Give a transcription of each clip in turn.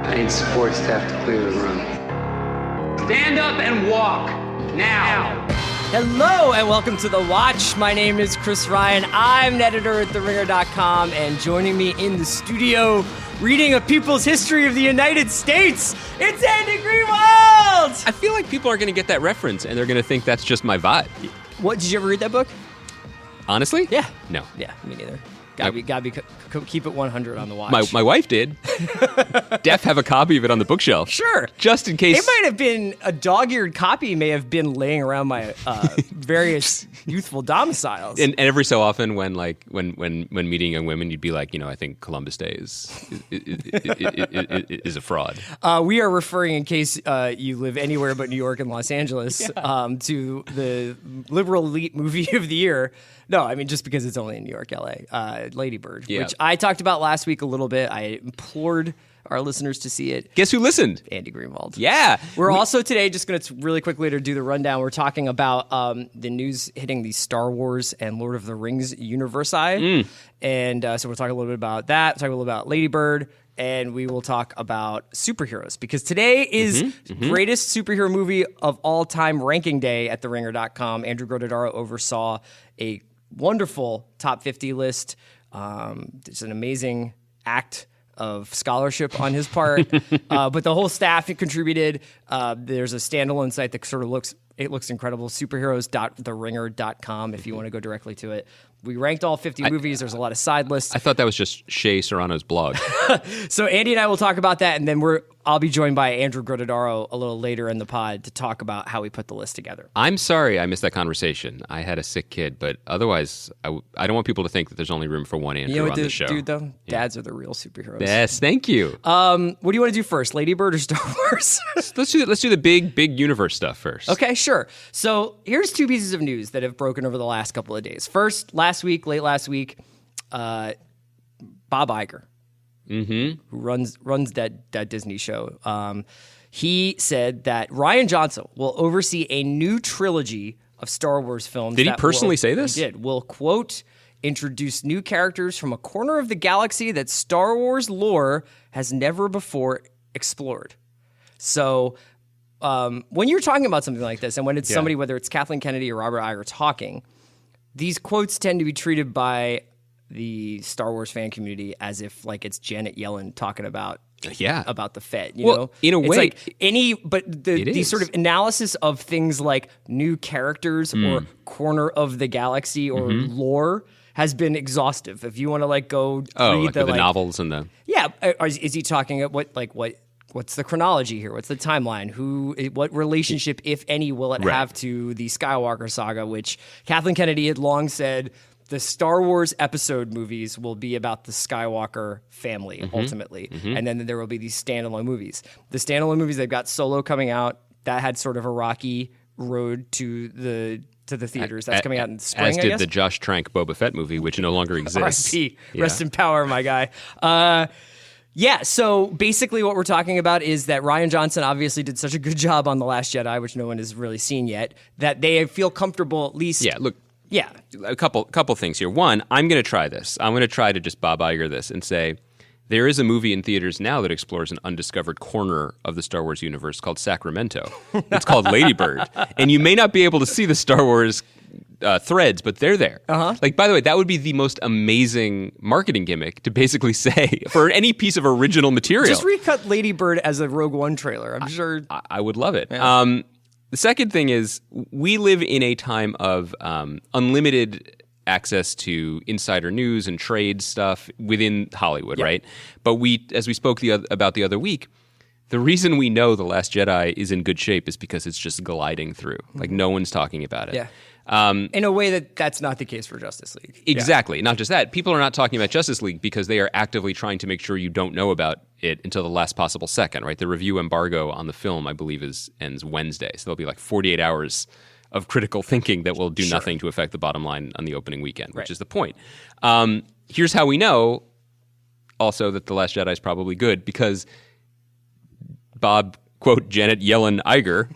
I need support staff to clear the room. Stand up and walk, now. Hello and welcome to The Watch. My name is Chris Ryan. I'm an editor at TheRinger.com, and joining me in the studio, reading a people's history of the United States, it's Andy Greenwald! I feel like people are going to get that reference, and they're going to think that's just my vibe. What, did you ever read that book? Honestly? Yeah. No. Yeah, me neither. Gotta be, keep it 100 on The Watch. My wife did. Def have a copy of it on the bookshelf. Sure. Just in case. It might have been, a dog-eared copy may have been laying around my various youthful domiciles. And every so often when meeting young women, you'd be like, I think Columbus Day is a fraud. We are referring, in case you live anywhere but New York and Los Angeles, to the liberal elite movie of the year. No, I mean, just because it's only in New York, LA, Lady Bird, which I talked about last week a little bit. I implored our listeners to see it. Guess who listened? Andy Greenwald. Yeah. We're also today just going to really quickly to do the rundown. We're talking about the news hitting the Star Wars and Lord of the Rings universi. And so we'll talk a little bit about that. We'll talk a little about Lady Bird. And we will talk about superheroes, because today is greatest superhero movie of all time ranking day at TheRinger.com. Andrew Grododaro oversaw a wonderful top 50 list. It's an amazing act of scholarship on his part, but the whole staff contributed. There's a standalone site that sort of looks incredible, superheroes.theringer.com, if you want to go directly to it. We ranked all 50 movies. There's a lot of side lists. I thought that was just Shea Serrano's blog. So Andy and I will talk about that, and then I'll be joined by Andrew Grododaro a little later in the pod to talk about how we put the list together. I'm sorry I missed that conversation. I had a sick kid, but otherwise, I don't want people to think that there's only room for one Andrew on the show. Dude, though? Yeah. Dads are the real superheroes. Yes, thank you. What do you want to do first, Lady Bird or Star Wars? Let's do the big universe stuff first. Okay, sure. So here's two pieces of news that have broken over the last couple of days. First, late last week, Bob Iger, who runs that Disney show, he said that Rian Johnson will oversee a new trilogy of Star Wars films. Did he personally say this? He did. Will, quote, introduce new characters from a corner of the galaxy that Star Wars lore has never before explored. So when you're talking about something like this, and when it's somebody, whether it's Kathleen Kennedy or Robert Iger talking, these quotes tend to be treated by the Star Wars fan community as if like it's Janet Yellen talking about the Fed. You know, in a way, the sort of analysis of things like new characters or corner of the galaxy or lore has been exhaustive. If you want to go read the novels and the is he talking at what's the chronology here? What's the timeline? What relationship, if any, will it have to the Skywalker saga, which Kathleen Kennedy had long said the Star Wars episode movies will be about the Skywalker family, ultimately. And then there will be these standalone movies. The standalone movies, they've got Solo coming out. That had sort of a rocky road to the theaters. That's coming out in spring, as did the Josh Trank Boba Fett movie, which no longer exists. R.I.P. Rest in power, my guy. So basically what we're talking about is that Rian Johnson obviously did such a good job on The Last Jedi, which no one has really seen yet, that they feel comfortable at least. Yeah, look. Yeah. A couple things here. One, I'm going to try this. I'm going to try to just Bob Iger this and say, there is a movie in theaters now that explores an undiscovered corner of the Star Wars universe called Sacramento. It's called Lady Bird. And you may not be able to see the Star Wars threads, but they're there. By the way, that would be the most amazing marketing gimmick to basically say for any piece of original material. Just recut Lady Bird as a Rogue One trailer. I'm sure. I would love it. Yeah. The second thing is we live in a time of unlimited access to insider news and trade stuff within Hollywood, right? But as we spoke about the other week, the reason we know The Last Jedi is in good shape is because it's just gliding through. Like no one's talking about it. Yeah. In a way that's not the case for Justice League. Exactly. Yeah. Not just that. People are not talking about Justice League because they are actively trying to make sure you don't know about it until the last possible second, right? The review embargo on the film, I believe, ends Wednesday. So there'll be 48 hours of critical thinking that will do nothing to affect the bottom line on the opening weekend, which is the point. Here's how we know also that The Last Jedi is probably good, because Bob, quote, Janet Yellen Iger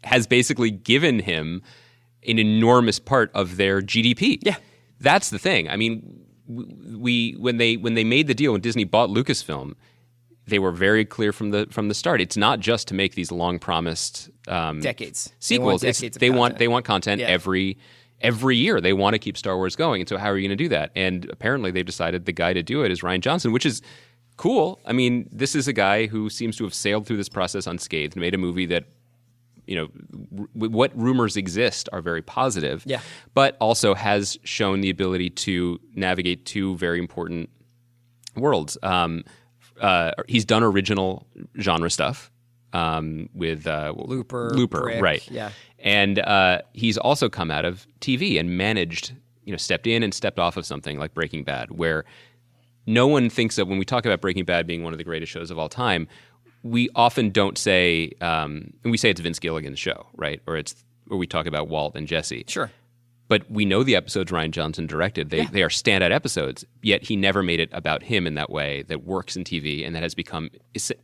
has basically given him an enormous part of their GDP. Yeah. That's the thing. I mean, when they made the deal, when Disney bought Lucasfilm, they were very clear from the start. It's not just to make these long promised decades sequels. They want content Yeah. every year. They want to keep Star Wars going. And so how are you going to do that? And apparently they've decided the guy to do it is Rian Johnson, which is cool. I mean, this is a guy who seems to have sailed through this process unscathed, made a movie that, what rumors exist are very positive, yeah. but also has shown the ability to navigate two very important worlds. He's done original genre stuff with Looper, Brick, right? Yeah, and he's also come out of TV and managed, stepped in and stepped off of something like Breaking Bad, where no one thinks of when we talk about Breaking Bad being one of the greatest shows of all time. We often don't say, and we say it's Vince Gilligan's show, right? Or we talk about Walt and Jesse. Sure. But we know the episodes Rian Johnson directed. They are standout episodes, yet he never made it about him in that way that works in TV and that has become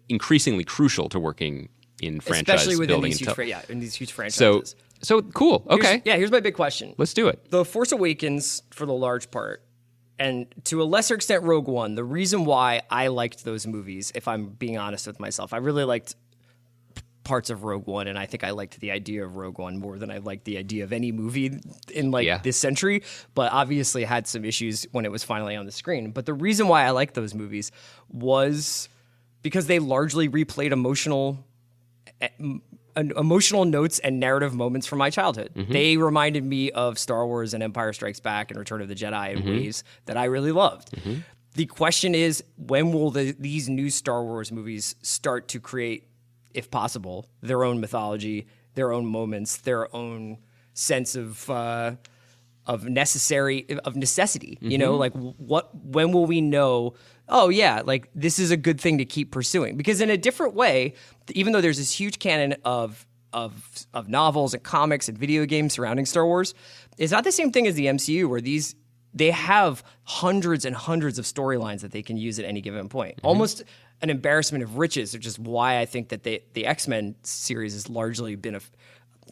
increasingly crucial to working in franchise especially within building. in these huge franchises. So cool. Okay. Here's my big question. Let's do it. The Force Awakens, for the large part, and to a lesser extent Rogue One, the reason why I liked those movies, if I'm being honest with myself, I really liked parts of Rogue One, and I think I liked the idea of Rogue One more than I liked the idea of any movie in this century, but obviously had some issues when it was finally on the screen. But the reason why I liked those movies was because they largely replayed emotional notes and narrative moments from my childhood. Mm-hmm. They reminded me of Star Wars and Empire Strikes Back and Return of the Jedi in ways that I really loved. Mm-hmm. The question is, when will these new Star Wars movies start to create, if possible, their own mythology, their own moments, their own sense of necessity? Mm-hmm. When will we know, oh yeah, like this is a good thing to keep pursuing? Because in a different way, even though there's this huge canon of novels and comics and video games surrounding Star Wars, it's not the same thing as the MCU, where they have hundreds and hundreds of storylines that they can use at any given point. Mm-hmm. Almost an embarrassment of riches, which is why I think that the X-Men series has largely been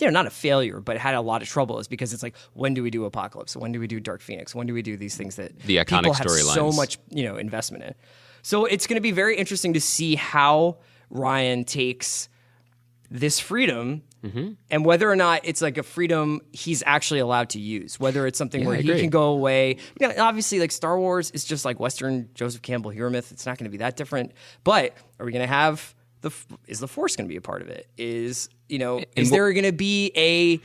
not a failure, but had a lot of trouble, is because it's like, when do we do Apocalypse? When do we do Dark Phoenix? When do we do these things that the iconic people have storylines so much investment in? So it's going to be very interesting to see how Rian takes this freedom and whether or not it's like a freedom he's actually allowed to use, whether it's something where he can go away. Obviously, like Star Wars is just like Western Joseph Campbell Humor-myth. It's not going to be that different. But are we going to have is the Force going to be a part of it? Is there going to be a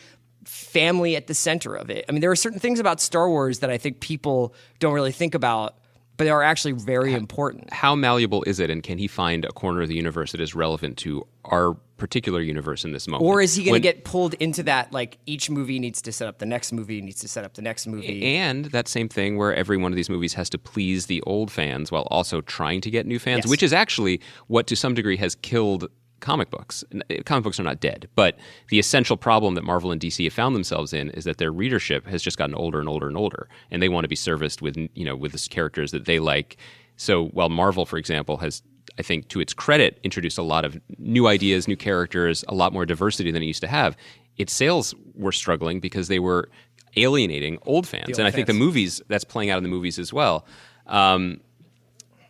family at the center of it? I mean, there are certain things about Star Wars that I think people don't really think about, but they are actually very important. How malleable is it, and can he find a corner of the universe that is relevant to our particular universe in this moment? Or is he going to get pulled into that, like each movie needs to set up the next movie, needs to set up the next movie? And that same thing where every one of these movies has to please the old fans while also trying to get new fans, which is actually what to some degree has killed comic books. Comic books are not dead, but the essential problem that Marvel and DC have found themselves in is that their readership has just gotten older and older and older, and they want to be serviced with with the characters that they like. So while Marvel, for example, has, I think, to its credit, introduced a lot of new ideas, new characters, a lot more diversity than it used to have, its sales were struggling because they were alienating old fans. I think the movies, that's playing out in the movies as well. When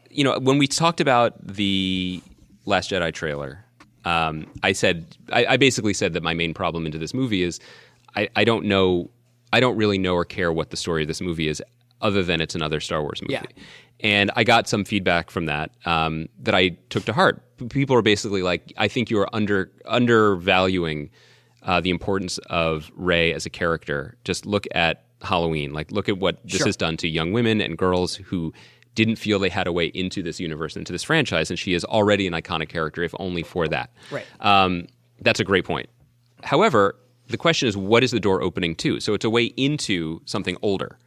we talked about the Last Jedi trailer, I basically said that my main problem into this movie is I don't really know or care what the story of this movie is, other than it's another Star Wars movie. Yeah. And I got some feedback from that that I took to heart. People are basically like, I think you are undervaluing the importance of Rey as a character. Just look at Halloween. Like, look at what this has done to young women and girls who didn't feel they had a way into this universe, into this franchise, and she is already an iconic character, if only for that. Right. That's a great point. However, the question is, what is the door opening to? So it's a way into something older.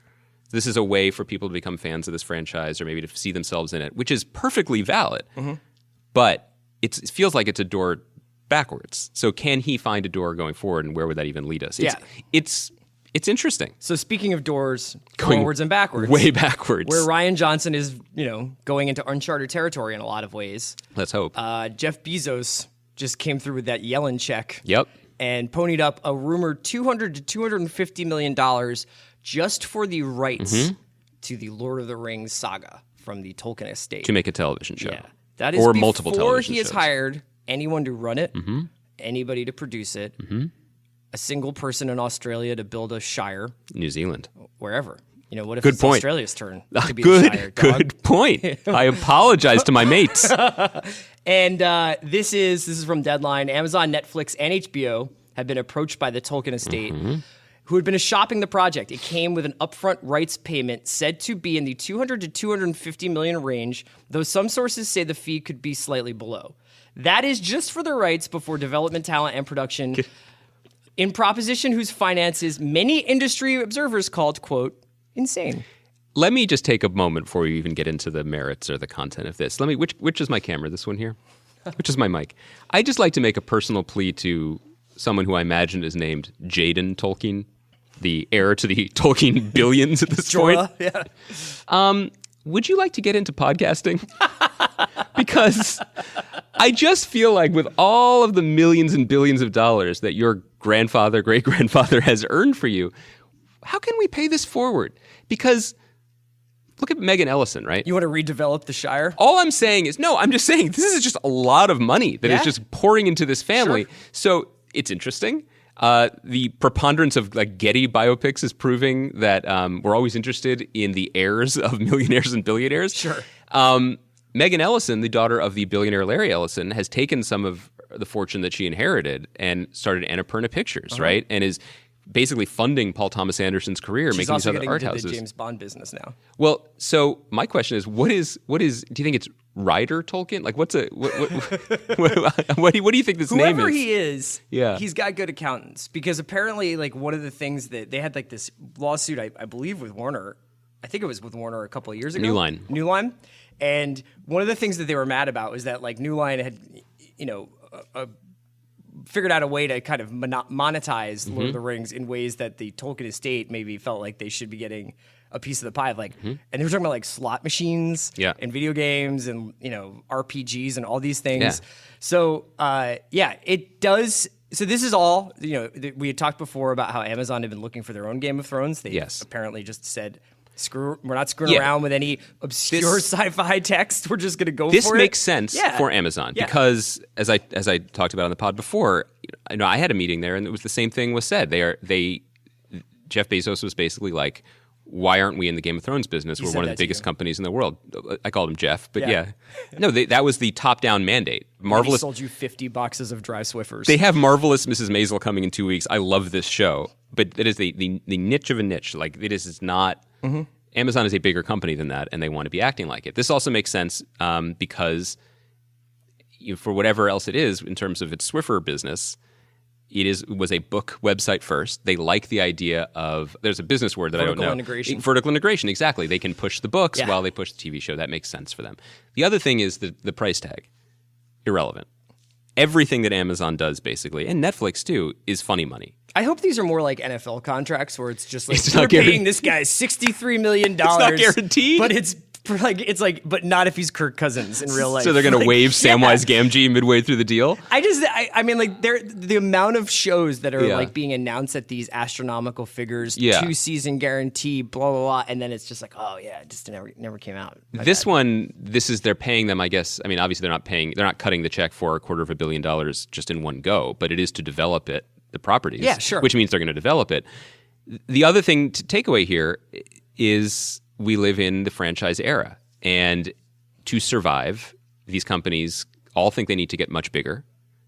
This is a way for people to become fans of this franchise, or maybe to see themselves in it, which is perfectly valid. Mm-hmm. But it feels like it's a door backwards. So can he find a door going forward, and where would that even lead us? It's interesting. So speaking of doors, going forwards and backwards. Way backwards. Where Rian Johnson is, going into uncharted territory in a lot of ways. Let's hope. Jeff Bezos just came through with that Yellen check. Yep. And ponied up a rumored $200 to $250 million just for the rights to the Lord of the Rings saga from the Tolkien estate. To make a television show. Yeah. That is or before multiple television he has shows. hired anyone to run it, anybody to produce it, a single person in Australia to build a shire, New Zealand. wherever. You know, what if Good it's point. Australia's turn to be the shire? Dog? Good point. I apologize to my mates. And this is from Deadline. Amazon, Netflix, and HBO have been approached by the Tolkien estate, who had been shopping the project. It came with an upfront rights payment said to be in the 200 to 250 million range, though some sources say the fee could be slightly below. That is just for the rights before development, talent, and production. In proposition whose finances many industry observers called, quote, insane. Let me just take a moment before we even get into the merits or the content of this. Which is my camera? This one here? Which is my mic? I just like to make a personal plea to someone who I imagine is named Jaden Tolkien, the heir to the Tolkien billions at this point. Yeah. Would you like to get into podcasting? Because I just feel like with all of the millions and billions of dollars that your grandfather, great-grandfather has earned for you, how can we pay this forward? Because look at Megan Ellison, right? You want to redevelop the Shire? All I'm saying is, no, I'm just saying this is just a lot of money that is just pouring into this family. Sure. So it's interesting. The preponderance of like Getty biopics is proving that we're always interested in the heirs of millionaires and billionaires. Sure. Megan Ellison, the daughter of the billionaire Larry Ellison, has taken some of the fortune that she inherited and started Annapurna Pictures, right? And is basically funding Paul Thomas Anderson's career, She's making also these other getting art into houses. the James Bond business now. Well, so my question is, what is? Do you think it's Ryder Tolkien? Like, what do you think this name is? Whoever he is, Yeah. he's got good accountants, because apparently, like, one of the things that they had, like, this lawsuit, I believe, with Warner. I think it was with Warner a couple of years ago. New Line. And one of the things that they were mad about was that, like, New Line had, you know, figured out a way to kind of monetize Lord of the Rings in ways that the Tolkien estate maybe felt like they should be getting a piece of the pie. Like, and they were talking about like slot machines and video games and, you know, RPGs and all these things. Yeah. So, it does. So this is all, you know, we had talked before about how Amazon had been looking for their own Game of Thrones. They apparently just said, we're not screwing around with any obscure sci-fi text. We're just going to go for it. This makes sense for Amazon because, as I talked about on the pod before, you know, I had a meeting there and it was the same thing was said. Jeff Bezos was basically like, why aren't we in the Game of Thrones business? We're one of the biggest companies in the world. I called him Jeff, but no, that was the top-down mandate. Marvelous. He sold you 50 boxes of dry Swiffers. They have Marvelous Mrs. Maisel coming in 2 weeks. I love this show, but it is the niche of a niche. Like is not. Amazon is a bigger company than that, and they want to be acting like it. This also makes sense because for whatever else it is in terms of its Swiffer business, it was a book website first. They like the idea of there's a business word that I don't know. Vertical integration, exactly. They can push the books while they push the TV show. That makes sense for them. The other thing is the price tag. Irrelevant. Everything that Amazon does, basically, and Netflix too, is funny money. I hope these are more like NFL contracts where it's just like, we're paying this guy $63 million. It's not guaranteed. But it's like, but not if he's Kirk Cousins in real life. So they're going to waive Samwise Gamgee midway through the deal? I mean, like, the amount of shows that are like being announced at these astronomical figures, 2-season guarantee, blah, blah, blah, and then it's just like, oh yeah, it just never came out. They're paying them, I guess. I mean, obviously they're not cutting the check for $250 million just in one go, but it is to develop it, the properties. Yeah, sure. Which means they're going to develop it. The other thing to take away here is we live in the franchise era. And to survive, these companies all think they need to get much bigger,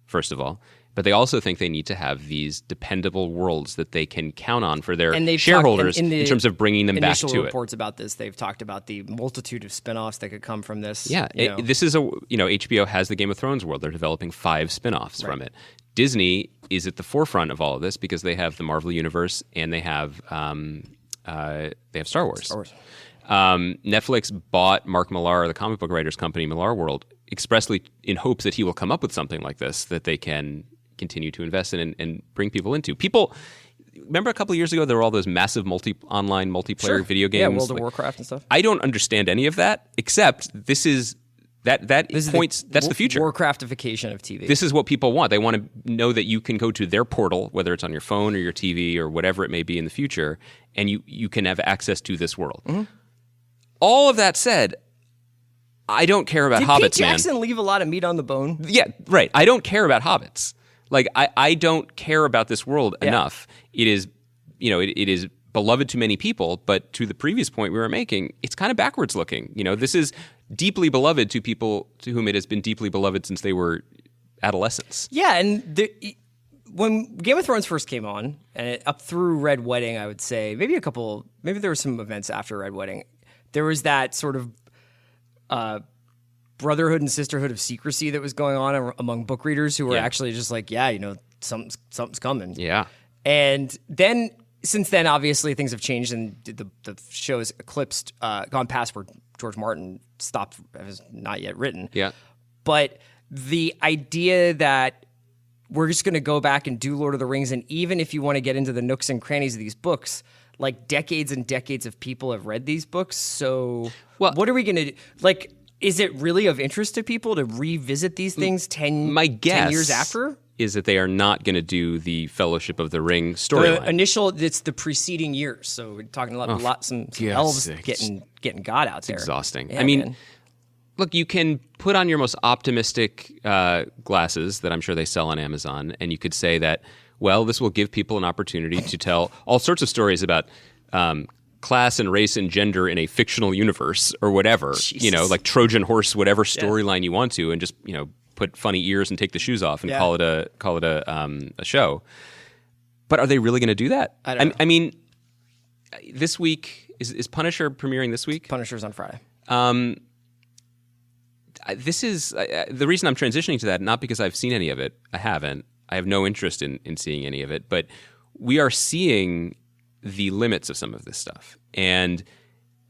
first of all. But they also think they need to have these dependable worlds that they can count on for their shareholders in terms of bringing them back to it. Initial reports about this, they've talked about the multitude of spinoffs that could come from this. Yeah, this is HBO has the Game of Thrones world. They're developing 5 spinoffs from it. Disney is at the forefront of all of this because they have the Marvel Universe and they have Star Wars. Netflix bought Mark Millar, the comic book writers company, Millar World, expressly in hopes that he will come up with something like this that they can continue to invest in and bring people into. People, remember a couple of years ago there were all those massive online multiplayer video games? Yeah, World of Warcraft and stuff. I don't understand any of that, except that's the future. Warcraftification of TV. This is what people want. They want to know that you can go to their portal, whether it's on your phone or your TV or whatever it may be in the future, and you can have access to this world. All of that said, I don't care about Did hobbits, Pete Jackson leave a lot of meat on the bone? Yeah, right. I don't care about hobbits. Like, I don't care about this world enough. It is, it is beloved to many people, but to the previous point we were making, it's kind of backwards looking. This is deeply beloved to people to whom it has been deeply beloved since they were adolescents. Yeah, and when Game of Thrones first came on, and up through Red Wedding, I would say, maybe there were some events after Red Wedding, there was that sort of brotherhood and sisterhood of secrecy that was going on among book readers who were actually just like, something's coming. Yeah. And then, since then, obviously, things have changed, and the show has eclipsed, gone past where George Martin stopped, has not yet written. Yeah. But the idea that we're just going to go back and do Lord of the Rings, and even if you want to get into the nooks and crannies of these books, like decades and decades of people have read these books. So what are we going to do? Like, is it really of interest to people to revisit these things 10 years after? Is that they are not going to do the Fellowship of the Ring storyline. It's the preceding years. So we're talking some elves getting God out there. Exhausting. Yeah, I mean, man. Look, you can put on your most optimistic glasses that I'm sure they sell on Amazon, and you could say that, well, this will give people an opportunity to tell all sorts of stories about class and race and gender in a fictional universe or whatever, Jesus. like Trojan horse, whatever storyline you want to, and just, put funny ears and take the shoes off and call it a show. But are they really going to do that? I don't know. I mean, this week, is Punisher premiering this week? Punisher's on Friday. This is the reason I'm transitioning to that, not because I've seen any of it. I haven't. I have no interest in seeing any of it. But we are seeing the limits of some of this stuff. And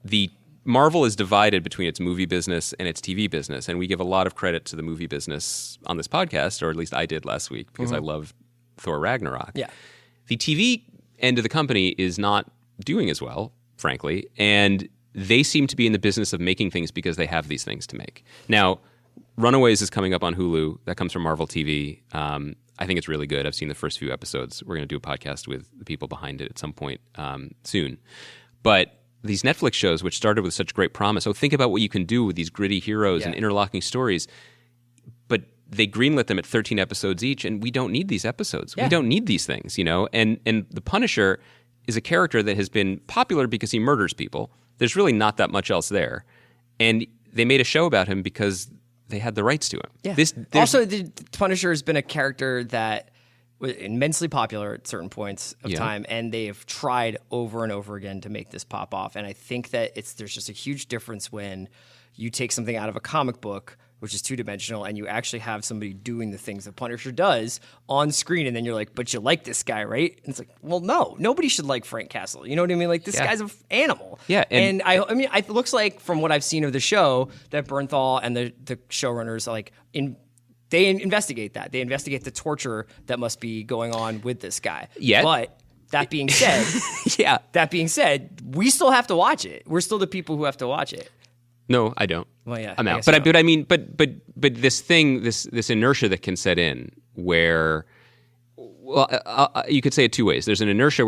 the Marvel is divided between its movie business and its TV business. And we give a lot of credit to the movie business on this podcast, or at least I did last week, because I love Thor Ragnarok. Yeah. The TV end of the company is not doing as well, frankly. And they seem to be in the business of making things because they have these things to make. Now, Runaways is coming up on Hulu. That comes from Marvel TV. I think it's really good. I've seen the first few episodes. We're going to do a podcast with the people behind it at some point soon. But these Netflix shows, which started with such great promise, think about what you can do with these gritty heroes and interlocking stories. But they greenlit them at 13 episodes each, and we don't need these episodes. Yeah. We don't need these things, And the Punisher is a character that has been popular because he murders people. There's really not that much else there. And they made a show about him because they had the rights to him. Yeah. Also, the Punisher has been a character that was immensely popular at certain points of time, and they have tried over and over again to make this pop off. And I think that there's just a huge difference when you take something out of a comic book, which is two-dimensional, and you actually have somebody doing the things that Punisher does on screen, and then you're like, but you like this guy, right? And it's like, well, no. Nobody should like Frank Castle. You know what I mean? Like, this guy's an animal. Yeah. And I mean, it looks like, from what I've seen of the show, that Bernthal and the showrunners, they investigate that. They investigate the torture that must be going on with this guy. Yeah. But that being said, we still have to watch it. We're still the people who have to watch it. No, I don't. Well, yeah, I'm out. But I mean, this thing, this inertia that can set in, where, you could say it two ways. There's an inertia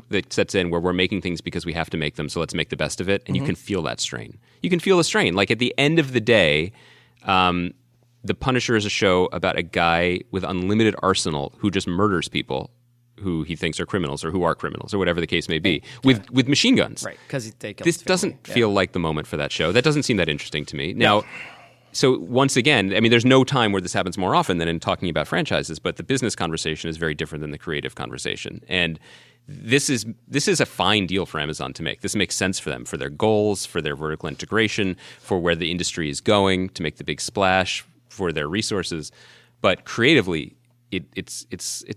that sets in where we're making things because we have to make them, so let's make the best of it, and you can feel that strain. You can feel the strain. Like, at the end of the day, The Punisher is a show about a guy with unlimited arsenal who just murders people who he thinks are criminals or who are criminals or whatever the case may be with machine guns. Right, because this doesn't feel like the moment for that show. That doesn't seem that interesting to me. Now, so once again, I mean, there's no time where this happens more often than in talking about franchises, but the business conversation is very different than the creative conversation. And this is a fine deal for Amazon to make. This makes sense for them, for their goals, for their vertical integration, for where the industry is going, to make the big splash, for their resources. But creatively, it's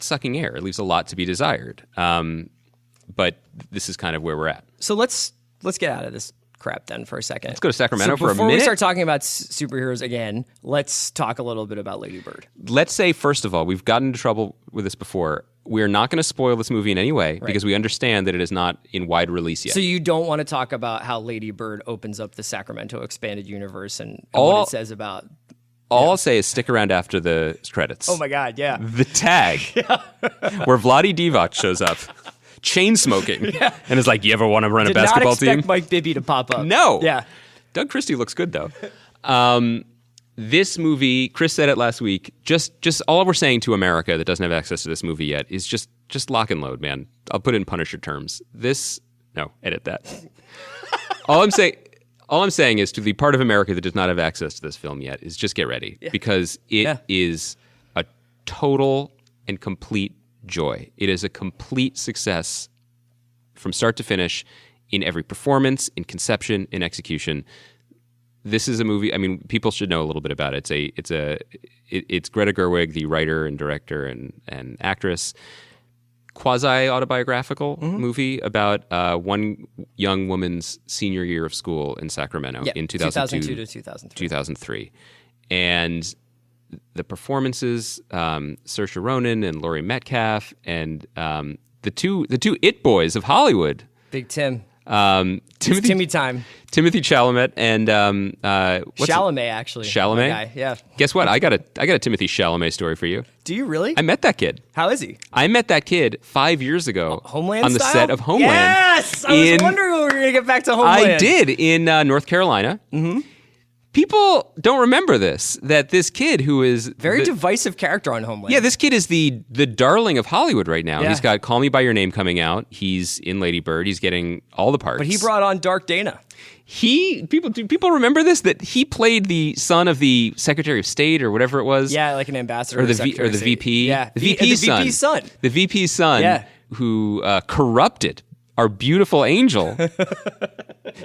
sucking air. It leaves a lot to be desired. But this is kind of where we're at. So let's get out of this crap then for a second. Let's go to Sacramento for a minute. Before we start talking about superheroes again, let's talk a little bit about Lady Bird. Let's say, first of all, we've gotten into trouble with this before. We're not going to spoil this movie in any way because we understand that it is not in wide release yet. So you don't want to talk about how Lady Bird opens up the Sacramento expanded universe and what it says about... All I'll say is stick around after the credits. Oh my God, yeah. The tag, where Vlade Divac shows up, chain smoking, and is like, "You ever want to run a basketball team?" Did not expect Mike Bibby to pop up. No. Yeah. Doug Christie looks good though. This movie, Chris said it last week. Just all we're saying to America that doesn't have access to this movie yet is just lock and load, man. I'll put it in Punisher terms. Edit that. All I'm saying is to the part of America that does not have access to this film yet is just get ready because it is a total and complete joy. It is a complete success from start to finish in every performance, in conception, in execution. This is a movie. I mean, people should know a little bit about it. It's Greta Gerwig, the writer and director and actress, quasi-autobiographical movie about one young woman's senior year of school in Sacramento in 2002 to 2003. 2003. And the performances, Saoirse Ronan and Laurie Metcalf, and the two it boys of Hollywood. Big Tim. Timmy time. Timothy Chalamet and Chalamet, actually. Chalamet? Guy. Yeah. Guess what? I got a Timothy Chalamet story for you. Do you really? I met that kid. How is he? I met that kid 5 years ago. Homeland on the style? set of Homeland. Yes! I was wondering when we were going to get back to Homeland. I did in North Carolina. Mm-hmm. People don't remember that this kid who is very divisive character on Homeland. Yeah, this kid is the darling of Hollywood right now. Yeah. He's got Call Me by Your Name coming out. He's in Lady Bird. He's getting all the parts. But he brought on Dark Dana. Do people remember this? That he played the son of the Secretary of State or whatever it was. Yeah, like an ambassador or the VP. Yeah, the VP's son. The VP's son. Who corrupted our beautiful angel,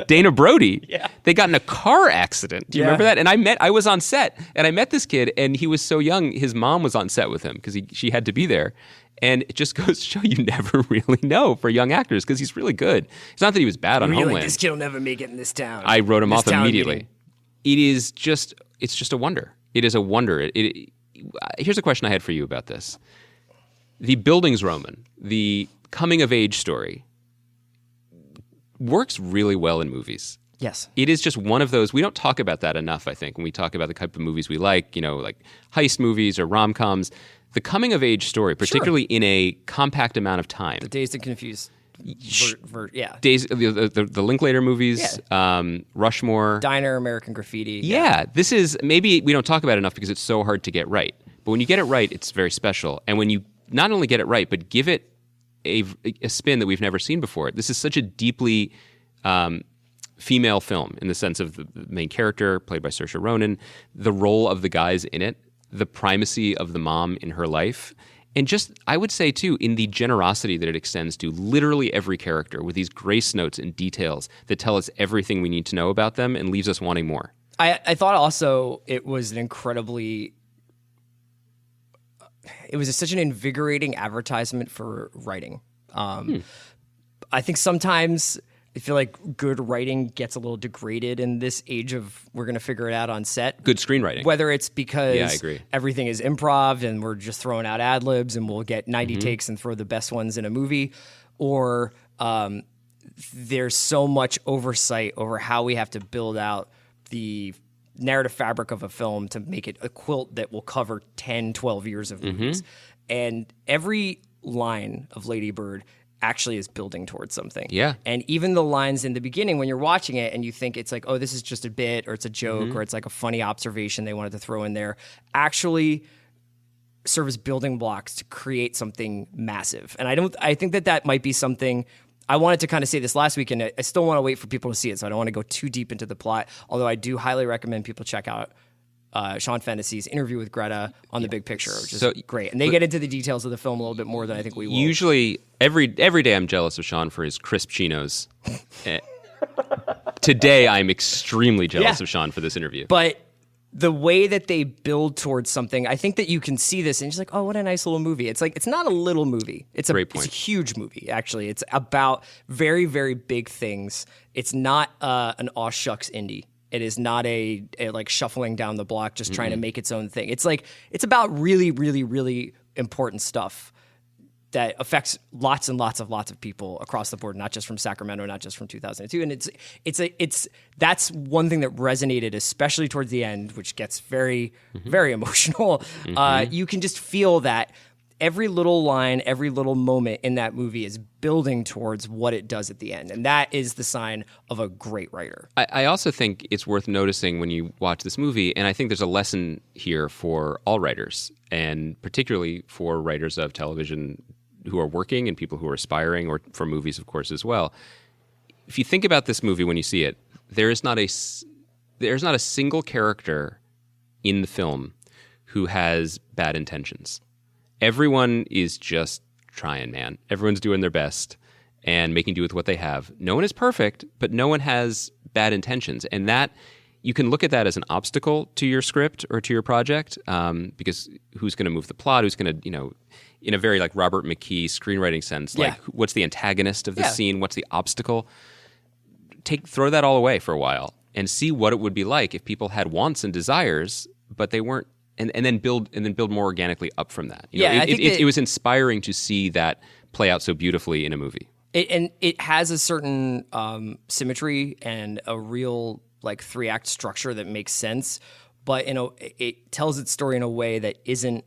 Dana Brody. Yeah. They got in a car accident. Do you remember that? And I was on set, and I met this kid, and he was so young, his mom was on set with him because she had to be there. And it just goes to show you never really know for young actors because he's really good. It's not that he was bad on Homeland. Like, this kid will never make it in this town. I wrote him off immediately. It's just a wonder. It is a wonder. Here's a question I had for you about this. The Bildungsroman, the coming-of-age story, works really well in movies. Yes. It is just one of those. We don't talk about that enough, I think, when we talk about the type of movies we like, like heist movies or rom-coms. The coming-of-age story, particularly in a compact amount of time. The Dazed and Confused. The Linklater movies, Rushmore. Diner, American Graffiti. Yeah, this is, maybe we don't talk about it enough because it's so hard to get right. But when you get it right, it's very special. And when you not only get it right, but give it a spin that we've never seen before. This is such a deeply female film in the sense of the main character, played by Saoirse Ronan, the role of the guys in it, the primacy of the mom in her life, and just, I would say, too, in the generosity that it extends to literally every character with these grace notes and details that tell us everything we need to know about them and leaves us wanting more. I thought also it was such an invigorating advertisement for writing. I think sometimes I feel like good writing gets a little degraded in this age of we're going to figure it out on set. Good screenwriting. Whether it's because I agree. Everything is improv and we're just throwing out ad libs and we'll get 90 takes and throw the best ones in a movie, or there's so much oversight over how we have to build out the narrative fabric of a film to make it a quilt that will cover 10, 12 years of movies. And every line of Lady Bird actually is building towards something. Yeah. And even the lines in the beginning when you're watching it and you think it's like, oh, this is just a bit or it's a joke or it's like a funny observation they wanted to throw in there, actually serve as building blocks to create something massive. And I think that might be something. I wanted to kind of say this last week, and I still want to wait for people to see it, so I don't want to go too deep into the plot, although I do highly recommend people check out Sean Fennessy's interview with Greta on The Big Picture, which is great. And they get into the details of the film a little bit more than I think we will. Usually, every day I'm jealous of Sean for his crisp chinos. Today, I'm extremely jealous of Sean for this interview. But the way that they build towards something, I think that you can see this and you're just like, oh, what a nice little movie. It's like, it's not a little movie. It's a huge movie, actually. It's about very, very big things. It's not an aw shucks indie. It is not a like shuffling down the block, just trying to make its own thing. It's like, it's about really, really, really important stuff that affects lots and lots of people across the board, not just from Sacramento, not just from 2002. And that's one thing that resonated, especially towards the end, which gets very, very emotional. You can just feel that every little line, every little moment in that movie is building towards what it does at the end. And that is the sign of a great writer. I also think it's worth noticing when you watch this movie, and I think there's a lesson here for all writers, and particularly for writers of television who are working and people who are aspiring, or for movies, of course, as well. If you think about this movie when you see it, there's not a single character in the film who has bad intentions. Everyone is just trying, man. Everyone's doing their best and making do with what they have. No one is perfect, but no one has bad intentions. And that, you can look at that as an obstacle to your script or to your project, because who's going to move the plot? Who's going to, in a very like Robert McKee screenwriting sense, like what's the antagonist of the scene? What's the obstacle? Throw that all away for a while and see what it would be like if people had wants and desires, but they weren't. And then build more organically up from that. It was inspiring to see that play out so beautifully in a movie. It has a certain symmetry and a real like 3-act structure that makes sense, but it tells its story in a way that isn't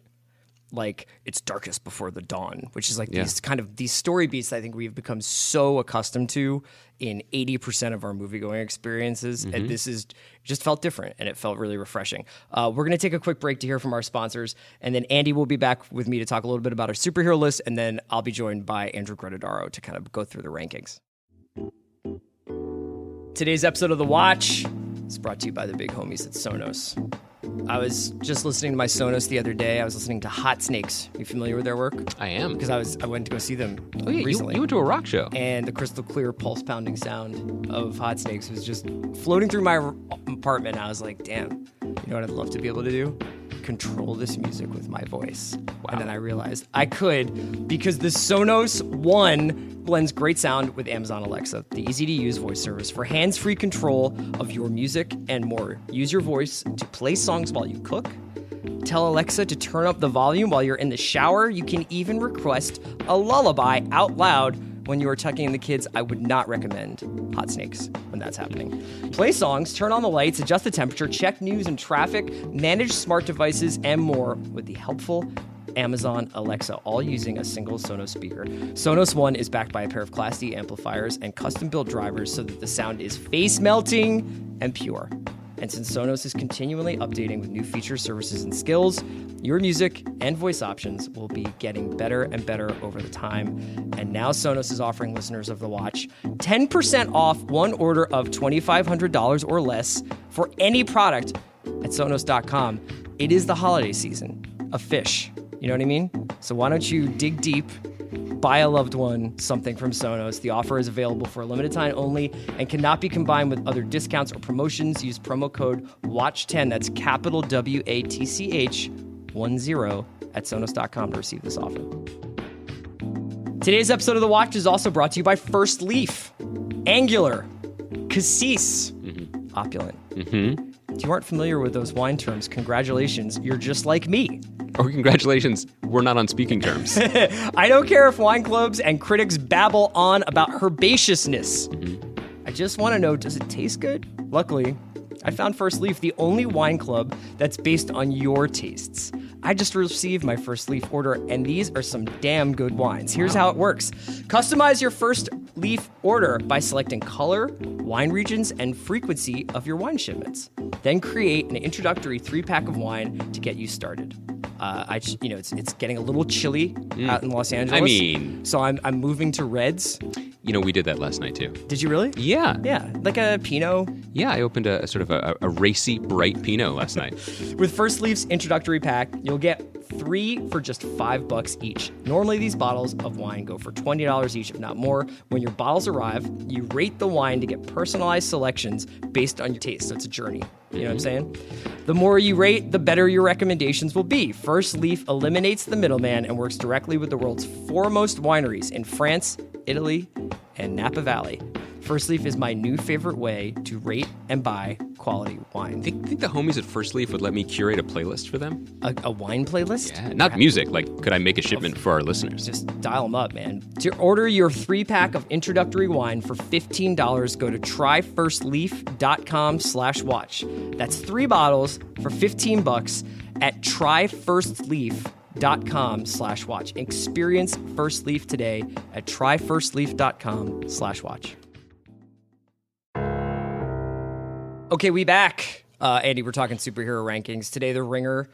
like it's darkest before the dawn, which is like these story beats that I think we've become so accustomed to in 80% of our movie-going experiences. And this just felt different, and it felt really refreshing. We're going to take a quick break to hear from our sponsors, and then Andy will be back with me to talk a little bit about our superhero list, and then I'll be joined by Andrew Gradadaro to kind of go through the rankings. Today's episode of The Watch is brought to you by the big homies at Sonos. I was just listening to my Sonos the other day. I was listening to Hot Snakes. Are you familiar with their work? I am. Because I went to go see them recently. You went to a rock show. And the crystal clear, pulse-pounding sound of Hot Snakes was just floating through my apartment. I was like, damn, you know what I'd love to be able to do? Control this music with my voice. Wow. And then I realized I could, because the Sonos One blends great sound with Amazon Alexa, the easy-to-use voice service for hands-free control of your music and more. Use your voice to play songs while you cook. Tell Alexa to turn up the volume while you're in the shower. You can even request a lullaby out loud when you are tucking in the kids. I would not recommend Hot Snakes when that's happening. Play songs, turn on the lights, adjust the temperature, check news and traffic, manage smart devices, and more with the helpful Amazon Alexa, all using a single Sonos speaker. Sonos One is backed by a pair of Class D amplifiers and custom-built drivers so that the sound is face-melting and pure. And since Sonos is continually updating with new features, services, and skills, your music and voice options will be getting better and better over the time. And now Sonos is offering listeners of The Watch 10% off one order of $2,500 or less for any product at Sonos.com. It is the holiday season of fish. You know what I mean? So why don't you dig deep, buy a loved one something from Sonos. The offer is available for a limited time only and cannot be combined with other discounts or promotions. Use promo code WATCH10, that's capital WATCH 10 at Sonos.com to receive this offer. Today's episode of The Watch is also brought to you by First Leaf, Angular, Cassis, Opulent. If you aren't familiar with those wine terms, congratulations, you're just like me. Or congratulations, we're not on speaking terms. I don't care if wine clubs and critics babble on about herbaceousness. I just want to know, does it taste good? Luckily, I found First Leaf, the only wine club that's based on your tastes. I just received my First Leaf order, and these are some damn good wines. Here's how it works. Customize your First Leaf order by selecting color, wine regions, and frequency of your wine shipments. Then create an introductory 3-pack of wine to get you started. It's getting a little chilly out in Los Angeles. I mean, so I'm moving to reds. We did that last night too. Did you really? Yeah. Yeah, like a Pinot. Yeah, I opened a sort of a racy, bright Pinot last night. With First Leaf's introductory pack, you'll get 3 for just $5 each. Normally, these bottles of wine go for $20 each, if not more. When your bottles arrive, you rate the wine to get personalized selections based on your taste. So it's a journey. You know what I'm saying? The more you rate, the better your recommendations will be. First Leaf eliminates the middleman and works directly with the world's foremost wineries in France, Italy, and Napa Valley. First Leaf is my new favorite way to rate and buy quality wine. Think the homies at First Leaf would let me curate a playlist for them? A wine playlist? Yeah, not music. Like, could I make a shipment for our listeners? Just dial them up, man. To order your 3-pack of introductory wine for $15, go to tryfirstleaf.com/watch. That's 3 bottles for $15 at tryfirstleaf.com/watch. tryfirstleaf.com/watch. Experience First Leaf today at tryfirstleaf.com/watch. Okay, we back. Andy, we're talking superhero rankings. Today, The Ringer.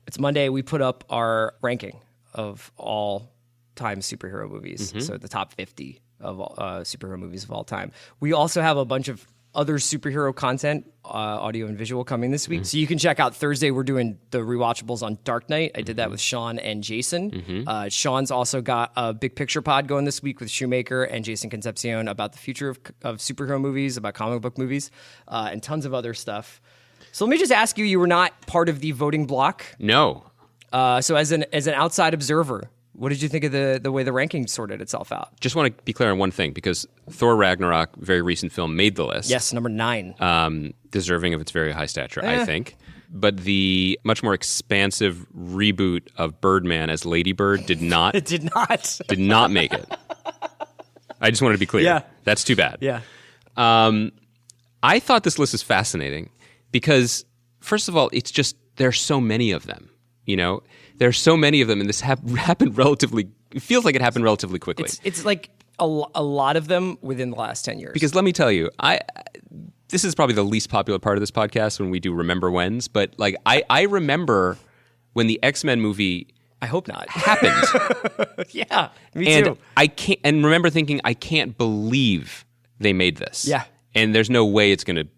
It's Monday. We put up our ranking of all time superhero movies. So the top 50 of superhero movies of all time. We also have a bunch of other superhero content, audio and visual, coming this week. So you can check out Thursday. We're doing the rewatchables on Dark Knight. I did that with Sean and Jason. Sean's also got a big picture pod going this week with Shoemaker and Jason Concepcion about the future of superhero movies, about comic book movies, and tons of other stuff. So let me just ask you, you were not part of the voting block. No. So as an outside observer, what did you think of the way the ranking sorted itself out? Just want to be clear on one thing, because Thor Ragnarok, very recent film, made the list. Yes, number 9. Deserving of its very high stature, I think. But the much more expansive reboot of Birdman as Lady Bird did not. It did not. Did not make it. I just wanted to be clear. Yeah. That's too bad. Yeah. I thought this list was fascinating because, first of all, it's just, there's so many of them. You know, there's so many of them, and this happened relatively. It feels like it happened relatively quickly. It's like a lot of them within the last 10 years. Because let me tell you, this is probably the least popular part of this podcast when we do Remember Whens, but like I remember when the X-Men movie. I hope not. Happened. Yeah, me and too. And remember thinking, I can't believe they made this. Yeah, and there's no way it's going to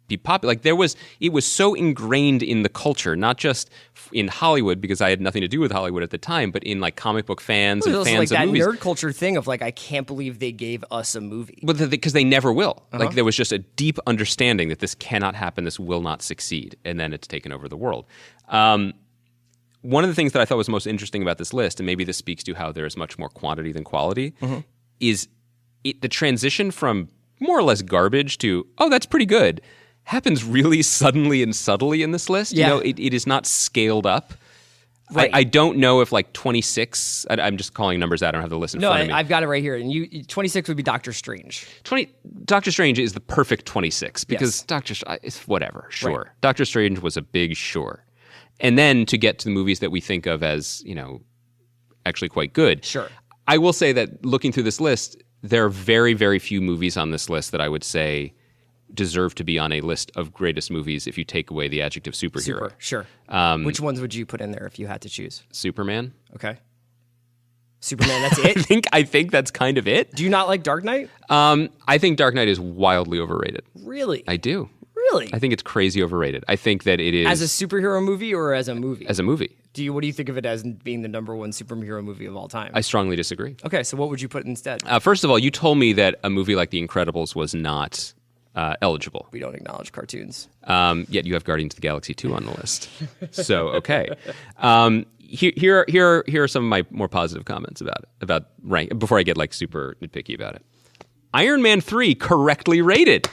be popular. Like it was so ingrained in the culture, not just in Hollywood, because I had nothing to do with Hollywood at the time, but in like comic book fans and fans like of movies. That nerd culture thing of like, I can't believe they gave us a movie. But because they never will. Like there was just a deep understanding that this cannot happen, this will not succeed, and then it's taken over the world. One of the things that I thought was most interesting about this list, and maybe this speaks to how there is much more quantity than quality, is the transition from more or less garbage to, oh, that's pretty good, happens really suddenly and subtly in this list. Yeah. You know, it is not scaled up. Right. I don't know if like 26, I'm just calling numbers out, I don't have the list in front of me. I've got it right here. And 26 would be Doctor Strange. Doctor Strange is the perfect 26 because Yes. It's whatever, sure. Right. Doctor Strange was a big sure. And then to get to the movies that we think of as, you know, actually quite good. Sure. I will say that looking through this list, there are very, very few movies on this list that I would say deserve to be on a list of greatest movies if you take away the adjective superhero. Sure. Which ones would you put in there if you had to choose? Superman. Okay. Superman, that's it? I think that's kind of it. Do you not like Dark Knight? I think Dark Knight is wildly overrated. Really? I do. Really? I think it's crazy overrated. I think that it is... As a superhero movie or as a movie? As a movie. What do you think of it as being the number one superhero movie of all time? I strongly disagree. Okay, so what would you put instead? First of all, you told me that a movie like The Incredibles was not eligible. We don't acknowledge cartoons. Yet you have Guardians of the Galaxy 2 on the list. So, okay. Here are some of my more positive comments about rank, before I get like super nitpicky about it. Iron Man 3 correctly rated.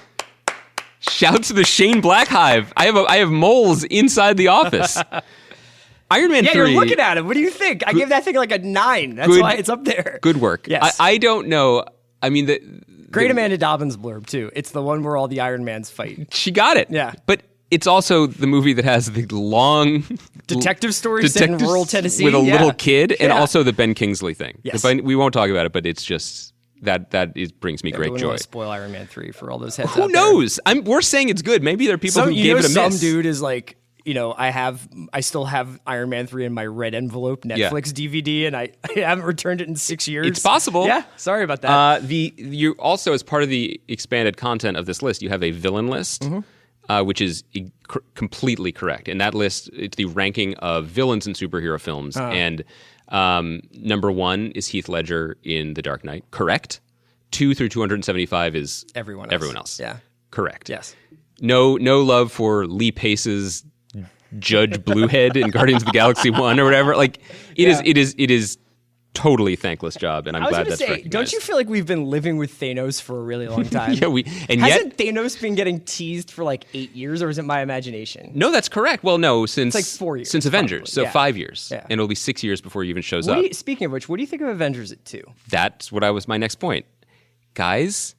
Shouts to the Shane Black Hive. I have moles inside the office. Iron Man 3. Yeah, you're looking at him. What do you think? I gave that thing like a 9. That's why it's up there. Good work. Yes. I don't know. I mean, Great Amanda Dobbins blurb, too. It's the one where all the Iron Mans fight. She got it. Yeah. But it's also the movie that has the long... Detective story set in rural Tennessee. With a little kid, and also the Ben Kingsley thing. Yes. We won't talk about it, but it's just... That brings me great We joy. don't want to spoil Iron Man 3 for all those heads Who out knows? We're saying it's good. Maybe there are people who gave it a miss. Some dude is like, you know, I still have Iron Man 3 in my red envelope Netflix DVD, and I haven't returned it in 6 years. It's possible. Yeah, sorry about that. You also, as part of the expanded content of this list, you have a villain list, which is completely correct. In that list, it's the ranking of villains in superhero films, and number 1 is Heath Ledger in The Dark Knight. Correct. 2 through 275 is everyone else. Yeah. Correct. Yes. No love for Lee Pace's Judge Bluehead in Guardians of the Galaxy 1 or whatever. Like it is totally thankless job, and I'm glad that's recognized. Don't you feel like we've been living with Thanos for a really long time? Hasn't Thanos been getting teased for like 8 years, or is it my imagination? No, that's correct. Well, no, since it's like 4 years, since Avengers, probably. so 5 years, Yeah. and it'll be 6 years before he even shows up. Speaking of which, what do you think of Avengers at 2? That's what my next point, guys.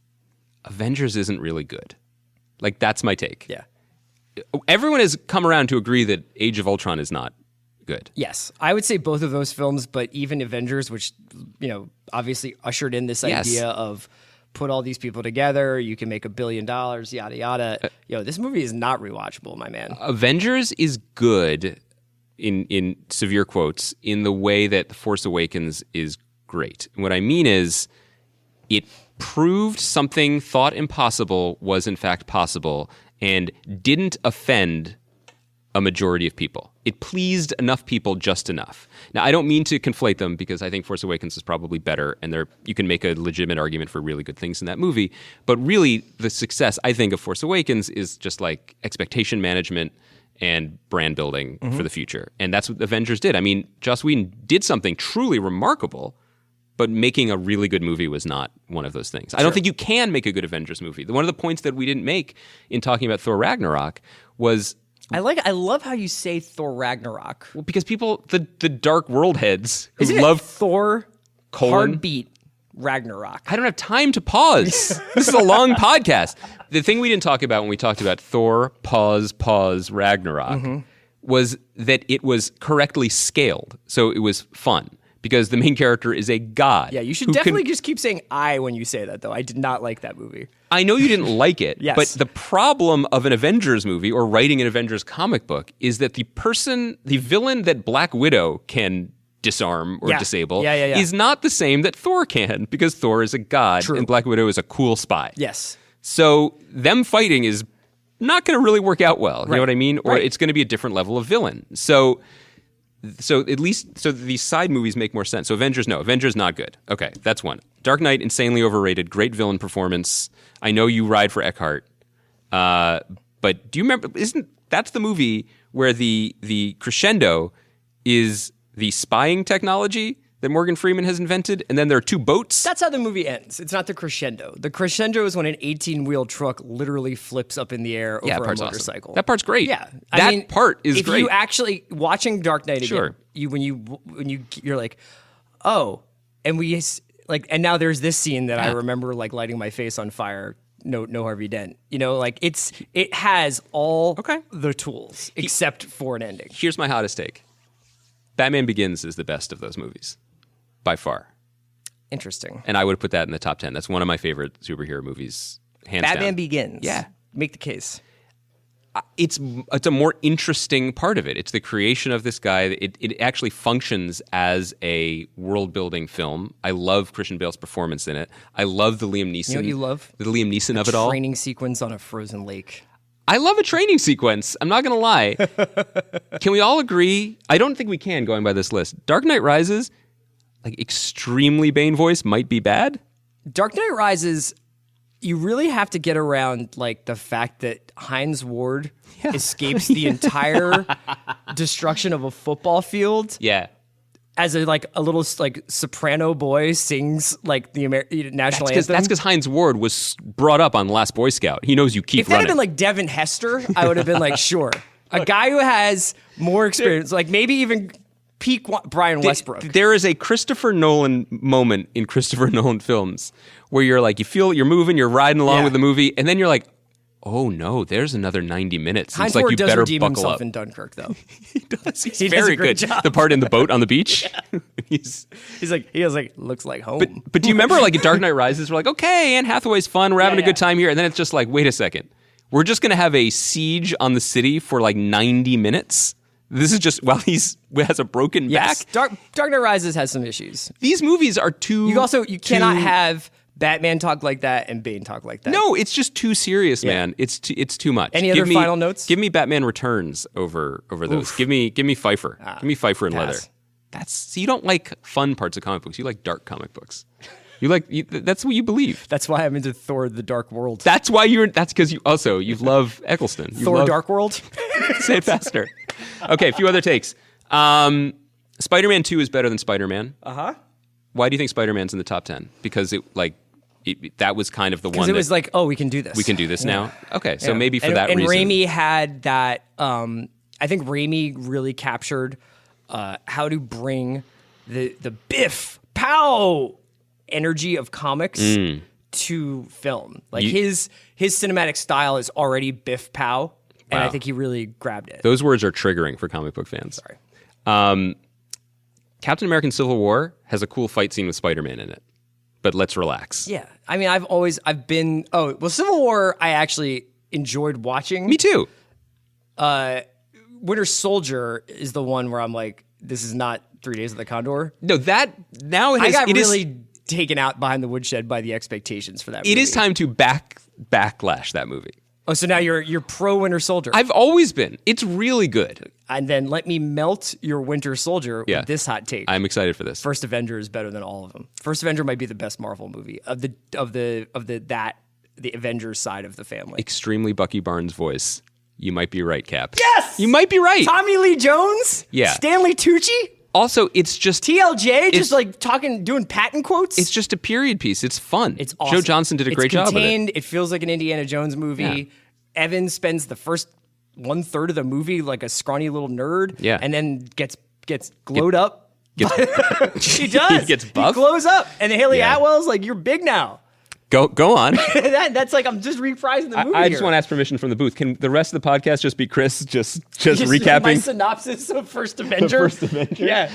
Avengers isn't really good. Like that's my take. Yeah. Everyone has come around to agree that Age of Ultron is not good. Yes, I would say both of those films, but even Avengers, which, obviously ushered in this idea of put all these people together, you can make $1 billion, yada, yada. This movie is not rewatchable, my man. Avengers is good, in severe quotes, in the way that The Force Awakens is great. And what I mean is it proved something thought impossible was in fact possible and didn't offend a majority of people. It pleased enough people just enough. Now, I don't mean to conflate them because I think Force Awakens is probably better and you can make a legitimate argument for really good things in that movie. But really, the success, I think, of Force Awakens is just like expectation management and brand building for the future. And that's what Avengers did. I mean, Joss Whedon did something truly remarkable, but making a really good movie was not one of those things. I don't think you can make a good Avengers movie. One of the points that we didn't make in talking about Thor Ragnarok was... I love how you say Thor Ragnarok. Well, because people, the dark world heads who Isn't love it Thor colon? Heartbeat Ragnarok. I don't have time to pause. This is a long podcast. The thing we didn't talk about when we talked about Thor, pause, Ragnarok, was that it was correctly scaled. So it was fun. Because the main character is a god. Yeah, you should definitely just keep saying "I" when you say that, though. I did not like that movie. I know you didn't like it, Yes. but the problem of an Avengers movie or writing an Avengers comic book is that the villain that Black Widow can disarm or disable is not the same that Thor can, because Thor is a god and Black Widow is a cool spy. Yes. So them fighting is not going to really work out well. You know what I mean? Or it's going to be a different level of villain. So at least these side movies make more sense. So Avengers not good. Okay, that's one. Dark Knight, insanely overrated. Great villain performance. I know you ride for Eckhart, but do you remember? That's the movie where the crescendo is the spying technology that Morgan Freeman has invented, and then there are two boats? That's how the movie ends. It's not the crescendo. The crescendo is when an 18-wheel truck literally flips up in the air over a motorcycle. Awesome. That part's great. Yeah, that part is if great. If you actually watching Dark Knight again, you're like, oh, and and now there's this scene that I remember like lighting my face on fire. No Harvey Dent. It has all the tools except for an ending. Here's my hottest take. Batman Begins is the best of those movies. By far. Interesting. And I would put that in the top 10. That's one of my favorite superhero movies, hands down. Batman Begins. Yeah. Make the case. It's a more interesting part of it. It's the creation of this guy. It actually functions as a world-building film. I love Christian Bale's performance in it. I love the Liam Neeson. You know what you love? The Liam Neeson of it all. Training sequence on a frozen lake. I love a training sequence. I'm not going to lie. Can we all agree? I don't think we can, going by this list. Dark Knight Rises, like extremely Bane voice, might be bad. Dark Knight Rises, you really have to get around like the fact that Hines Ward escapes the entire destruction of a football field. Yeah. As a little soprano boy sings like the national anthem. That's because Hines Ward was brought up on Last Boy Scout. He knows you keep running. If that had been like Devin Hester, I would have been like, sure. A guy who has more experience, like maybe even peak Brian Westbrook. There is a Christopher Nolan moment in Christopher Nolan films where you're like, you feel you're moving, you're riding along with the movie, and then you're like, oh no, there's another 90 minutes. Hines it's like Ward you does better redeem buckle himself up. in Dunkirk, though. He does. He's He does very a great good. job. The part in the boat on the beach. He's like looks like home. But do you remember like in Dark Knight Rises, we're like, okay, Anne Hathaway's fun, we're having a good time here, and then it's just like, wait a second, we're just gonna have a siege on the city for like 90 minutes. This is just while he has a broken back. Dark Knight Rises has some issues. These movies are too. You cannot have Batman talk like that and Bane talk like that. No, it's just too serious, man. It's too much. Any other final notes? Give me Batman Returns over those. Give me Pfeiffer. Give me Pfeiffer and Leather. So you don't like fun parts of comic books. You like dark comic books. That's what you believe. That's why I'm into Thor: The Dark World. That's because you love Eccleston. Thor: Dark World. Say it faster. Okay, a few other takes. Spider-Man 2 is better than Spider-Man. Why do you think Spider-Man's in the top 10? Because that was kind of the one. Because it was like, oh, we can do this. We can do this now. Okay, so maybe for that reason. And Raimi had that. I think Raimi really captured how to bring the Biff Pow energy of comics to film. Like his cinematic style is already Biff Pow, and I think he really grabbed it. Those words are triggering for comic book fans. Sorry. Captain America Civil War has a cool fight scene with Spider-Man in it. But let's relax. Yeah. I mean, Civil War, I actually enjoyed watching. Me too. Winter Soldier is the one where I'm like, this is not 3 Days of the Condor. No, that now I got really taken out behind the woodshed by the expectations for that movie. It is time to backlash that movie. Oh, so now you're pro Winter Soldier. I've always been. It's really good. And then let me melt your Winter Soldier with this hot take. I'm excited for this. First Avenger is better than all of them. First Avenger might be the best Marvel movie of the Avengers side of the family. Extremely Bucky Barnes voice. You might be right, Cap. Yes! You might be right. Tommy Lee Jones? Yeah. Stanley Tucci? Also, it's just TLJ, just like doing patent quotes. It's just a period piece. It's fun. It's awesome. Joe Johnson did a great job with it. It feels like an Indiana Jones movie. Yeah. Evan spends the first 1/3 of the movie like a scrawny little nerd. Yeah. And then gets glowed up. He does. He gets buff. He glows up. And Haley Yeah. Atwell's like, you're big now. Go on. That's like, I'm just reprising the movie. I just want to ask permission from the booth. Can the rest of the podcast just be Chris just recapping my synopsis of First Avenger? Yeah.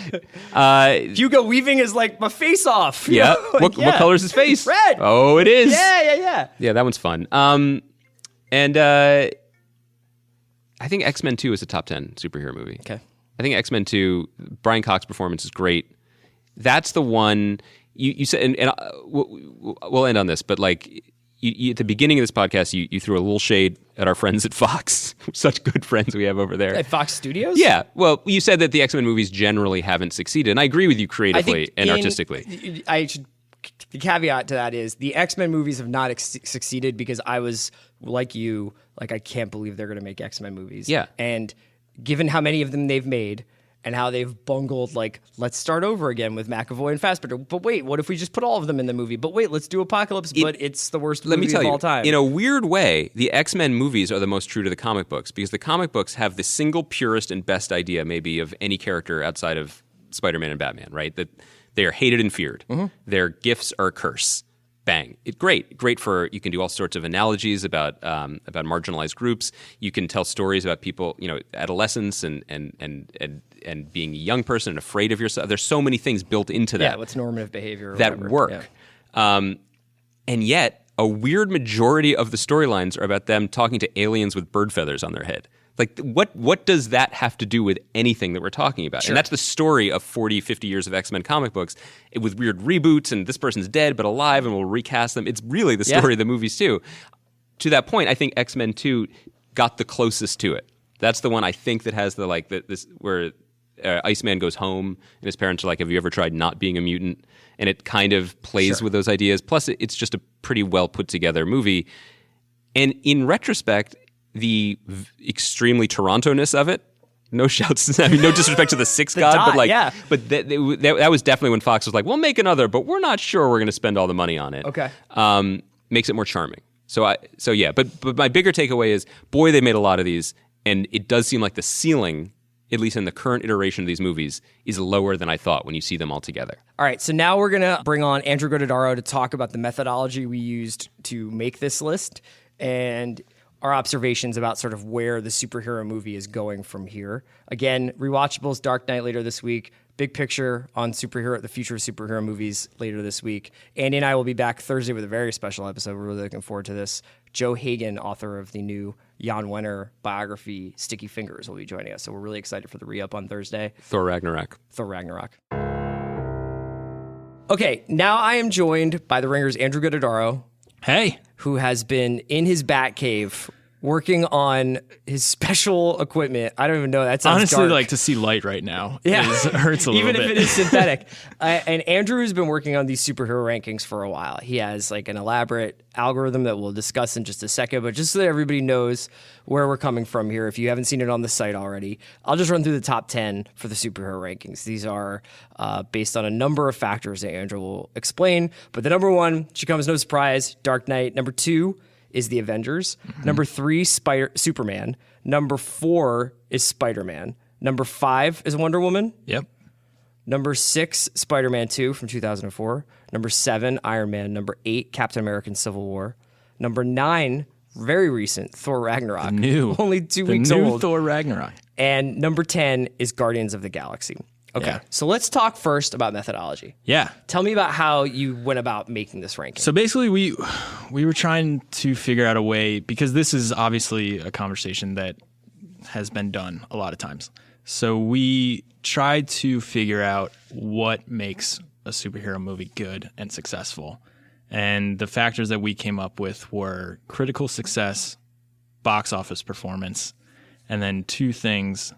Hugo Weaving is like, my face off. Yeah. Like, What color's his face? Red. Oh, it is. Yeah. Yeah, that one's fun. And I think X-Men 2 is a top 10 superhero movie. Okay. I think X-Men 2, Brian Cox's performance is great. That's the one you said, and we'll end on this, but like you, at the beginning of this podcast, you threw a little shade at our friends at Fox. Such good friends we have over there. At Fox Studios? Yeah. Well, you said that the X-Men movies generally haven't succeeded, and I agree with you creatively and artistically. The caveat to that is the X-Men movies have not succeeded because I was like you, like I can't believe they're going to make X-Men movies. Yeah. And given how many of them they've made and how they've bungled, like, let's start over again with McAvoy and Fassbender. But wait, what if we just put all of them in the movie? But wait, let's do Apocalypse, but it's the worst movie of all time. In a weird way, the X-Men movies are the most true to the comic books because the comic books have the single purest and best idea maybe of any character outside of Spider-Man and Batman, right? That they are hated and feared. Mm-hmm. Their gifts are a curse. Bang. It's great for, you can do all sorts of analogies about marginalized groups. You can tell stories about people, adolescence and being a young person and afraid of yourself. There's so many things built into that. Yeah, what's normative behavior or that whatever. work. Yeah. And yet, a weird majority of the storylines are about them talking to aliens with bird feathers on their head. Like, what does that have to do with anything that we're talking about? Sure. And that's the story of 40, 50 years of X-Men comic books with weird reboots and this person's dead but alive and we'll recast them. It's really the story of the movies, too. To that point, I think X-Men 2 got the closest to it. That's the one I think that has this where Iceman goes home and his parents are like, have you ever tried not being a mutant? And it kind of plays with those ideas. Plus, it's just a pretty well put together movie. And in retrospect, the extremely Toronto-ness of it, no shouts, I mean, no disrespect to the Sixth God, but that was definitely when Fox was like, we'll make another, but we're not sure we're going to spend all the money on it. Okay. Makes it more charming. But my bigger takeaway is, boy, they made a lot of these, and it does seem like the ceiling, at least in the current iteration of these movies, is lower than I thought when you see them all together. All right, so now we're going to bring on Andrew Gododaro to talk about the methodology we used to make this list, and our observations about sort of where the superhero movie is going from here. Again, rewatchables, Dark Knight later this week. Big picture on the future of superhero movies later this week. Andy and I will be back Thursday with a very special episode. We're really looking forward to this. Joe Hagan, author of the new Jan Wenner biography, Sticky Fingers, will be joining us. So we're really excited for the re-up on Thursday. Thor Ragnarok. Okay, now I am joined by the Ringer's Andrew Gododaro. Hey. Who has been in his Batcave working on his special equipment. I don't even know. That sounds honestly dark. like to see light right now. Yeah. It hurts a little Even bit. if it is synthetic. And Andrew has been working on these superhero rankings for a while. He has like an elaborate algorithm that we'll discuss in just a second, but just so that everybody knows where we're coming from here, if you haven't seen it on the site already, I'll just run through the top 10 for the superhero rankings. These are based on a number of factors that Andrew will explain, but the number one should come as no surprise, Dark Knight. Number 2 is the Avengers. Mm-hmm. Number 3, Superman. Number 4 is Spider-Man. Number 5 is Wonder Woman. Yep. Number 6, Spider-Man 2 from 2004. Number 7, Iron Man. Number 8, Captain America Civil War. Number 9, very recent, Thor Ragnarok. Only 2 weeks old. Thor Ragnarok. And number 10 is Guardians of the Galaxy. Okay, Yeah. so let's talk first about methodology. Yeah. Tell me about how you went about making this ranking. So basically, we were trying to figure out a way, because this is obviously a conversation that has been done a lot of times. So we tried to figure out what makes a superhero movie good and successful. And the factors that we came up with were critical success, box office performance, and then two things: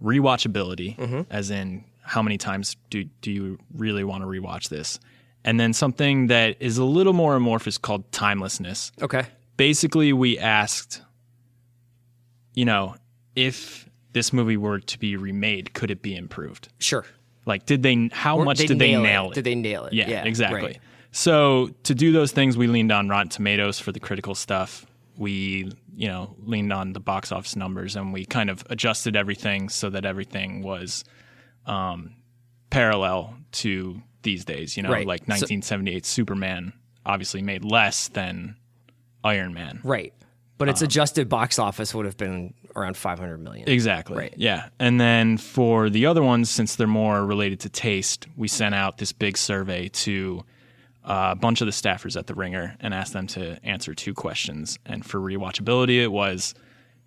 rewatchability, as in how many times do you really want to rewatch this? And then something that is a little more amorphous called timelessness. Okay. Basically, we asked, if this movie were to be remade, could it be improved? Sure. Like, how much did they nail it? Did they nail it? Yeah, exactly. Right. So to do those things, we leaned on Rotten Tomatoes for the critical stuff. We, leaned on the box office numbers, and we kind of adjusted everything so that everything was parallel to these days. Right. Like 1978 Superman obviously made less than Iron Man. Right. But its adjusted box office would have been around 500 million. Exactly. Right. Yeah. And then for the other ones, since they're more related to taste, we sent out this big survey to a bunch of the staffers at The Ringer and asked them to answer two questions. And for rewatchability, it was,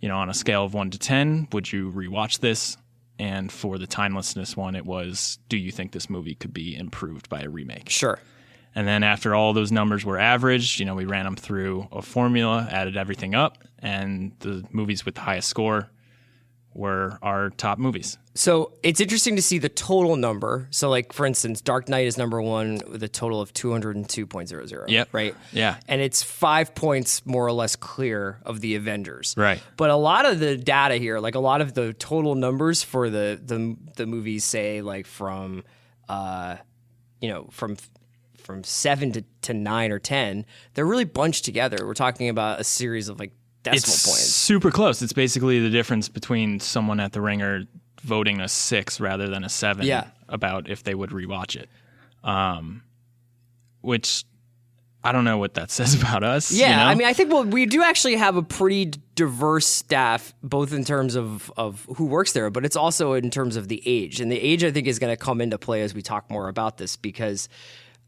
on a scale of 1 to 10, would you rewatch this? And for the timelessness one, it was, do you think this movie could be improved by a remake? Sure. And then after all those numbers were averaged, we ran them through a formula, added everything up, and the movies with the highest score were our top movies. So it's interesting to see the total number. So, like, for instance, Dark Knight is number one with a total of 202.00. Yep. Right? Yeah. And it's 5 points more or less clear of the Avengers. Right. But a lot of the data here, like a lot of the total numbers for the movies, say, like from 7 to 9 or 10, they're really bunched together. We're talking about a series of like decimal It's points. super close. It's basically the difference between someone at The Ringer voting a 6 rather than a 7 Yeah. about if they would rewatch it. Which I don't know what that says about us. Yeah, I mean, I think we do actually have a pretty diverse staff, both in terms of who works there, but it's also in terms of the age. And the age, I think, is going to come into play as we talk more about this, because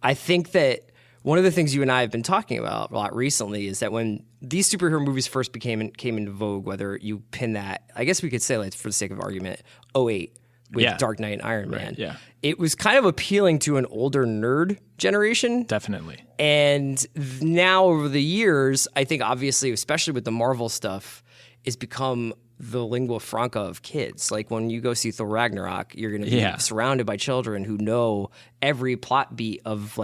I think that one of the things you and I have been talking about a lot recently is that when these superhero movies first came into vogue, whether you pin that, I guess we could say, like, for the sake of argument, 2008 with Dark Knight and Iron Man. Yeah. It was kind of appealing to an older nerd generation. Definitely. And now over the years, I think obviously, especially with the Marvel stuff, it's become the lingua franca of kids. Like when you go see Thor Ragnarok, you're going to be surrounded by children who know every plot beat of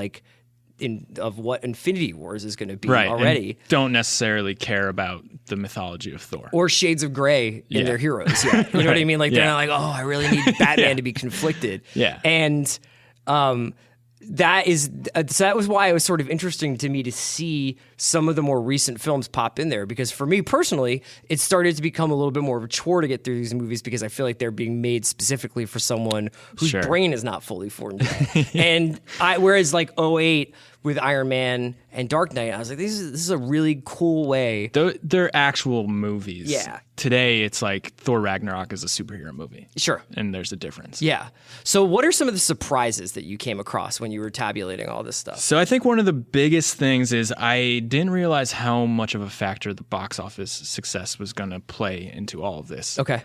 of what Infinity Wars is going to be already. And don't necessarily care about the mythology of Thor. Or shades of gray in their heroes. Yeah. You know what I mean? Like they're not like, oh, I really need Batman to be conflicted. Yeah. And that was why it was sort of interesting to me to see some of the more recent films pop in there, because for me personally, it started to become a little bit more of a chore to get through these movies, because I feel like they're being made specifically for someone whose brain is not fully formed yet. And whereas like 2008 with Iron Man and Dark Knight, I was like, this is a really cool way. They're actual movies. Yeah. Today, it's like Thor Ragnarok is a superhero movie. Sure. And there's a difference. Yeah. So what are some of the surprises that you came across when you were tabulating all this stuff? So I think one of the biggest things is I didn't realize how much of a factor the box office success was going to play into all of this. Okay.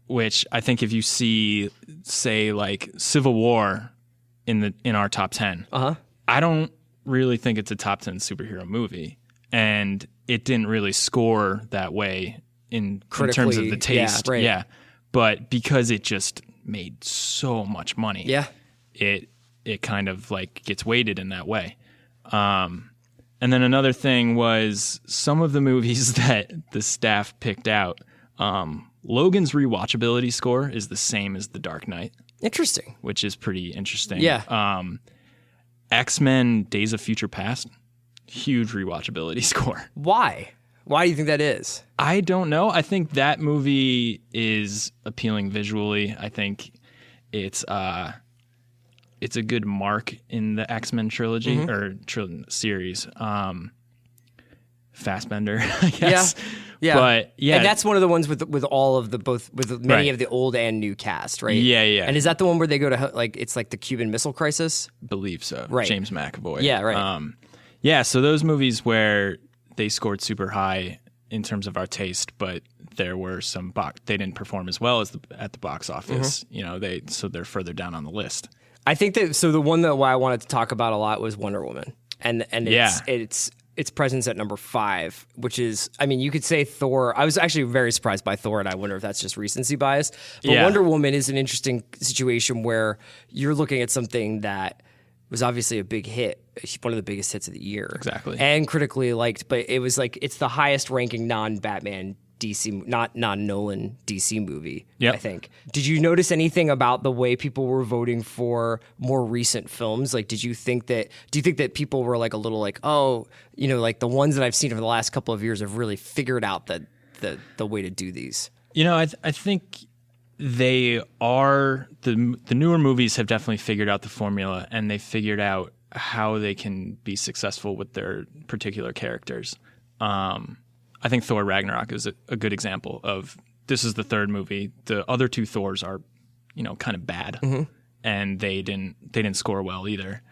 Which I think if you see, say, like Civil War in our top 10, I don't really think it's a top 10 superhero movie. And it didn't really score that way in terms of the taste. Yeah, right. Yeah. But because it just made so much money, it kind of like gets weighted in that way. And then another thing was some of the movies that the staff picked out, Logan's rewatchability score is the same as The Dark Knight. Interesting. Which is pretty interesting. Yeah. X-Men Days of Future Past, huge rewatchability score. Why? Why do you think that is? I don't know. I think that movie is appealing visually. I think it's a good mark in the X-Men trilogy or series. Fassbender, I guess. Yeah. Yeah, But yeah, and that's one of the ones with all of the both with many Right. of the old and new cast, right? Yeah, yeah. And is that the one where they go to like it's like the Cuban Missile Crisis? believe so. Right. James McAvoy. Yeah, right. Yeah, so those movies where they scored super high in terms of our taste, but there were some they didn't perform as well as at the box office. Mm-hmm. You know, so they're further down on the list. I think that so the one that why I wanted to talk about a lot was Wonder Woman, and Yeah. its presence at number 5, which is, I mean, you could say Thor. I was actually very surprised by Thor, and I wonder if that's just recency bias. But Yeah. Wonder Woman is an interesting situation where you're looking at something that was obviously a big hit, one of the biggest hits of the year, Exactly. and critically liked. But it was like it's the highest ranking non-Batman DC, not non-Nolan DC movie. Yep. I think. Did you notice anything about the way people were voting for more recent films? Like, do you think that people were like a little like, oh, you know, like the ones that I've seen over the last couple of years have really figured out the way to do these? You know, I think they are the newer movies have definitely figured out the formula, and they figured out how they can be successful with their particular characters. I think Thor Ragnarok is a good example of this is the third movie. The other two Thors are, you know, kind of bad, and they didn't score well either.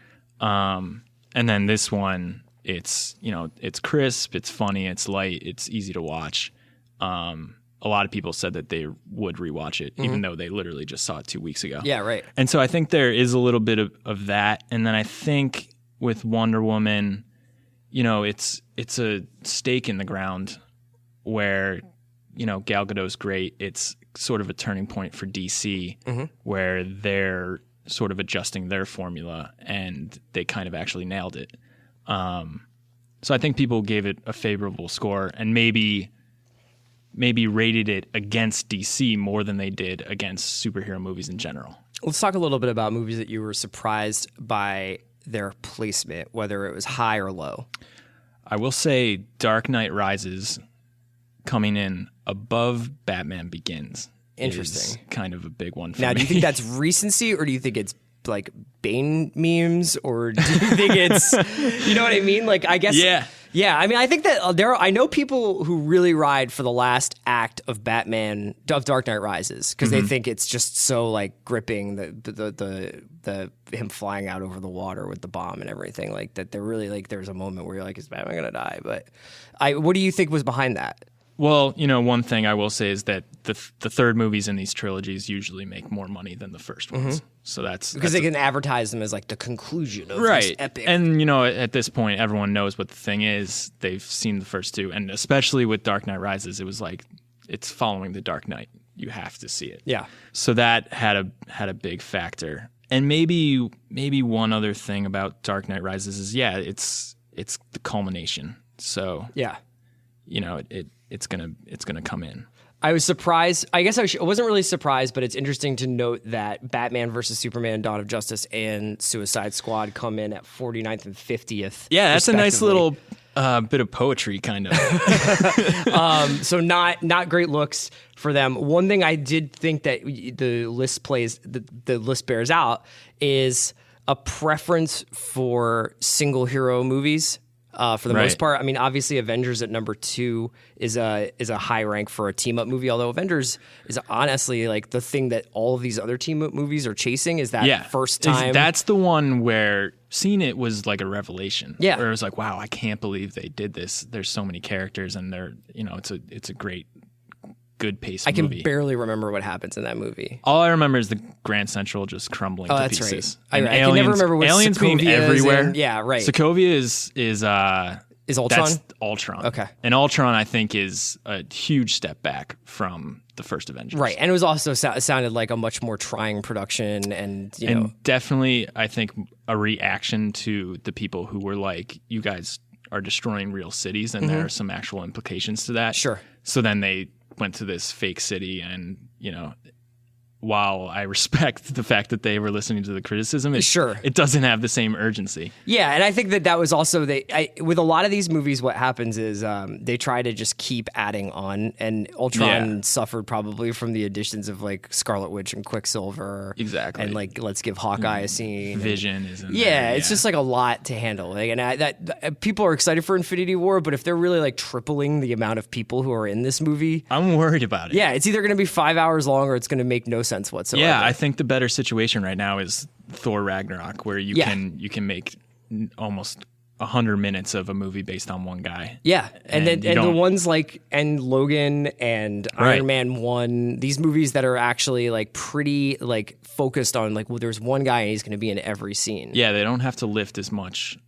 And then this one, it's, you know, it's crisp, it's funny, it's light, it's easy to watch. A lot of people said that they would rewatch it, even though they literally just saw it 2 weeks ago. Yeah, right. And so I think there is a little bit of that. And then I think with Wonder Woman, you know, it's a stake in the ground where, you know, Gal Gadot's great. It's sort of a turning point for DC where they're sort of adjusting their formula, and they kind of actually nailed it. So I think people gave it a favorable score, and maybe rated it against DC more than they did against superhero movies in general. Let's talk a little bit about movies that you were surprised by their placement, whether it was high or low. I will say Dark Knight Rises coming in above Batman Begins. Interesting. Is kind of a big one for Now, me. do you think that's recency, or do you think it's like Bane memes, or do you think it's, you know what I mean? Like, I guess, yeah. I mean, I think that I know people who really ride for the last act of Dark Knight Rises because they think it's just so like gripping, the him flying out over the water with the bomb and everything, like that. They're really like, there's a moment where you're like, is Batman gonna die? But what do you think was behind that? Well, you know, one thing I will say is that the third movies in these trilogies usually make more money than the first ones. So that's Because they can advertise them as like the conclusion of this right. epic. And, you know, at this point, everyone knows what the thing is. They've seen the first two. And especially with Dark Knight Rises, it was like, it's following the Dark Knight. You have to see it. Yeah. So that had a big factor. And maybe one other thing about Dark Knight Rises is, it's the culmination. So, Yeah. you know, it's gonna come in. I was surprised. I guess I wasn't really surprised, but it's interesting to note that Batman versus Superman, Dawn of Justice, and Suicide Squad come in at 49th and 50th. Yeah, that's a nice respectively. little bit of poetry, kind of. So not great looks for them. One thing I did think that the list bears out is a preference for single hero movies. For the most part, I mean, obviously, Avengers at number 2 is a high rank for a team up movie. Although Avengers is honestly like the thing that all of these other team up movies are chasing is that first time. That's the one where seeing it was like a revelation. Yeah, where it was like, wow, I can't believe they did this. There's so many characters, and it's a great, good pace. I can movie. barely remember what happens in that movie. All I remember is the Grand Central just crumbling to that's pieces. right. And I can never remember what aliens being Sokovia is everywhere. in. Yeah, right. Sokovia is Ultron? That's Ultron. Okay. And Ultron, I think, is a huge step back from the first Avengers. Right, and it was also sounded like a much more trying production, and definitely, I think, a reaction to the people who were like, "You guys are destroying real cities," and there are some actual implications to that. Sure. So then they went to this fake city, and while I respect the fact that they were listening to the criticism, Sure. it doesn't have the same urgency. Yeah, and I think that was also with a lot of these movies, what happens is they try to just keep adding on, and Ultron suffered probably from the additions of like Scarlet Witch and Quicksilver, Exactly. and like let's give Hawkeye a scene. Vision is in Yeah, there. it's just like a lot to handle. Like, and that people are excited for Infinity War, but if they're really like tripling the amount of people who are in this movie, I'm worried about it. yeah, it's either going to be 5 hours long or it's going to make no sense whatsoever. Yeah, I think the better situation right now is Thor Ragnarok, where you can make almost 100 minutes of a movie based on one guy. Yeah, and then the ones like Logan and Right. Iron Man 1, these movies that are actually like pretty like focused on like, well, there's one guy and he's going to be in every scene. Yeah, they don't have to lift as much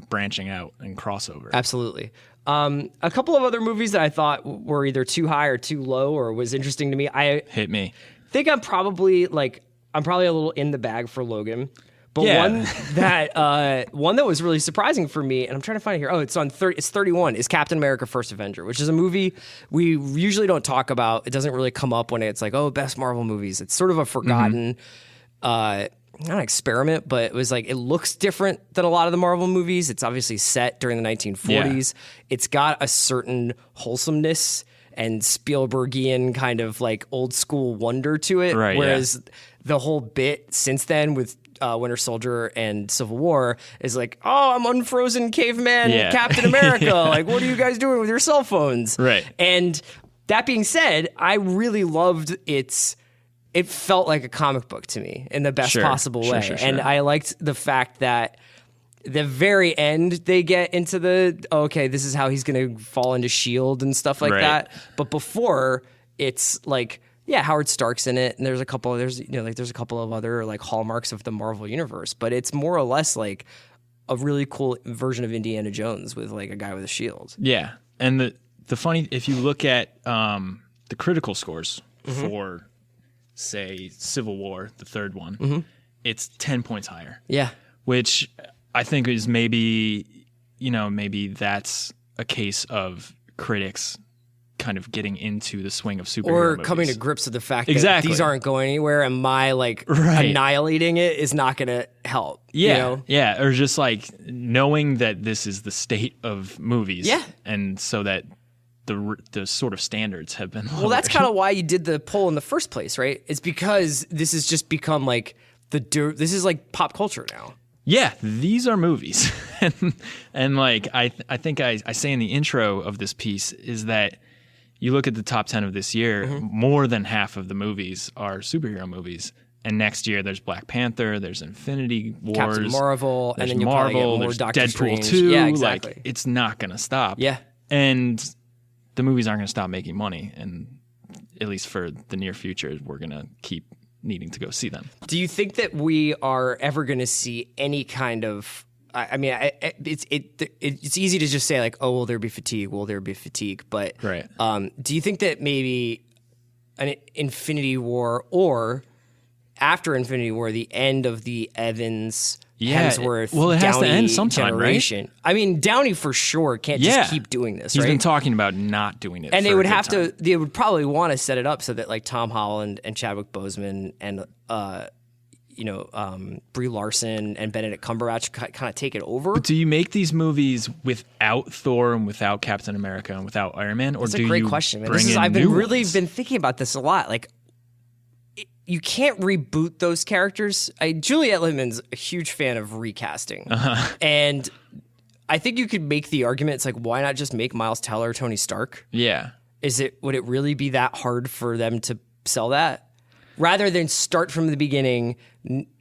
branching out and crossover. Absolutely. A couple of other movies that I thought were either too high or too low or was interesting to me. I Hit me. think I'm probably a little in the bag for Logan. But Yeah. one that was really surprising for me, and I'm trying to find it here. Oh, it's 31. Is Captain America: First Avenger, which is a movie we usually don't talk about. It doesn't really come up when it's like, oh, best Marvel movies. It's sort of a forgotten, not an experiment, but it was like, it looks different than a lot of the Marvel movies. It's obviously set during the 1940s. Yeah. It's got a certain wholesomeness and Spielbergian kind of like old school wonder to it. Right, whereas the whole bit since then with Winter Soldier and Civil War is like, oh, I'm unfrozen caveman Captain America. Like, what are you guys doing with your cell phones? Right. And that being said, I really loved it felt like a comic book to me in the best possible way. Sure. And I liked the fact that the very end they get into okay, this is how he's going to fall into S.H.I.E.L.D. and stuff like Right. that. But before, it's like, yeah, Howard Stark's in it, and there's a couple of other like hallmarks of the Marvel universe, but it's more or less like a really cool version of Indiana Jones with like a guy with a shield. Yeah, and the funny, if you look at the critical scores for, say, Civil War, the third one, it's 10 points higher. Yeah, Which I think is maybe that's a case of critics kind of getting into the swing of superhero or movies. coming to grips with the fact Exactly. that these aren't going anywhere, and my like Right. annihilating it is not going to help. Yeah, you know? yeah, or just like knowing that this is the state of movies. Yeah. And so that the sort of standards have been lowered. Well, that's kind of why you did the poll in the first place, right? It's because this has just become like this is like pop culture now. Yeah, these are movies. and like I think I say in the intro of this piece is that you look at the top 10 of this year, more than half of the movies are superhero movies. And next year there's Black Panther, there's Infinity Wars, Captain Marvel, and there's then you'll probably get more there's Doctor Deadpool Strange. 2. Yeah, exactly. Like, it's not going to stop. Yeah. And the movies aren't going to stop making money. And at least for the near future, we're going to keep needing to go see them. Do you think that we are ever going to see any kind of? It's easy to just say like, oh, will there be fatigue? Will there be fatigue? But Right. Do you think that maybe an Infinity War or after Infinity War, the end of the Evans Hemsworth it has to Downey end sometime, generation? Right? I mean, Downey for sure can't just keep doing this. He's right? been talking about not doing it. And for they a would good have time. to. They would probably want to set it up so that like Tom Holland and Chadwick Boseman and Brie Larson and Benedict Cumberbatch kind of take it over. Do you make these movies without Thor and without Captain America and without Iron Man, or That's do a great you question, man. bring in I've new been ones? thinking about this a lot. Like, you can't reboot those characters. Juliette Lehman's a huge fan of recasting, and I think you could make the argument. It's like, why not just make Miles Teller Tony Stark? Yeah. Would it really be that hard for them to sell that? Rather than start from the beginning,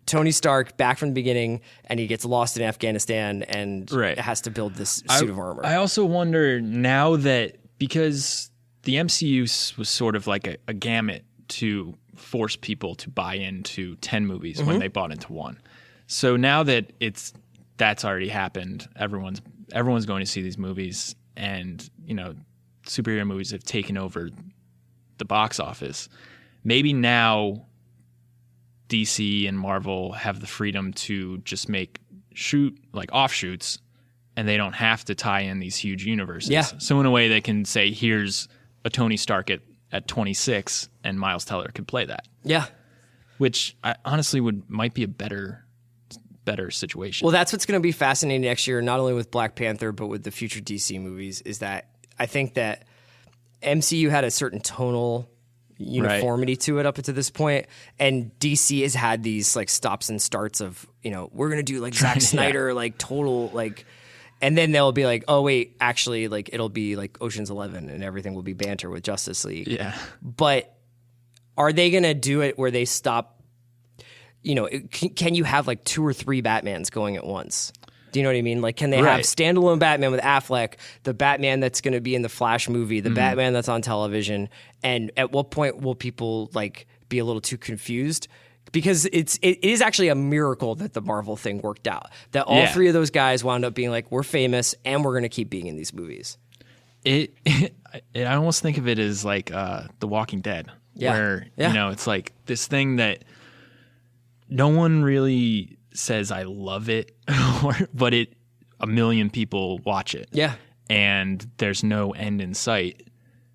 Tony Stark back from the beginning, and he gets lost in Afghanistan and Right. has to build this suit of armor. I also wonder now that because the MCU was sort of like a gamut to force people to buy into 10 movies when they bought into one. So now that that's already happened, everyone's going to see these movies, and superhero movies have taken over the box office. Maybe now DC and Marvel have the freedom to just make offshoots, and they don't have to tie in these huge universes. Yeah. So in a way, they can say, here's a Tony Stark at 26, and Miles Teller could play that. Yeah. which I honestly might be a better situation. Well, that's what's going to be fascinating next year, not only with Black Panther, but with the future DC movies, is that I think that MCU had a certain tonal uniformity to it up until this point, and DC has had these like stops and starts of, we're going to do like Zack Snyder, like total, like, and then they'll be like, oh wait, actually, like it'll be like Ocean's 11 and everything will be banter with Justice League. Yeah. But are they going to do it where they stop? Can you have like 2 or 3 Batmans going at once? Do you know what I mean? Like, can they have standalone Batman with Affleck, the Batman that's going to be in the Flash movie, the Batman that's on television? And at what point will people like be a little too confused? Because it is actually a miracle that the Marvel thing worked out. That all 3 of those guys wound up being like, we're famous and we're going to keep being in these movies. I almost think of it as like The Walking Dead, where it's like this thing that no one really says I love it, but a million people watch it. Yeah. And there's no end in sight.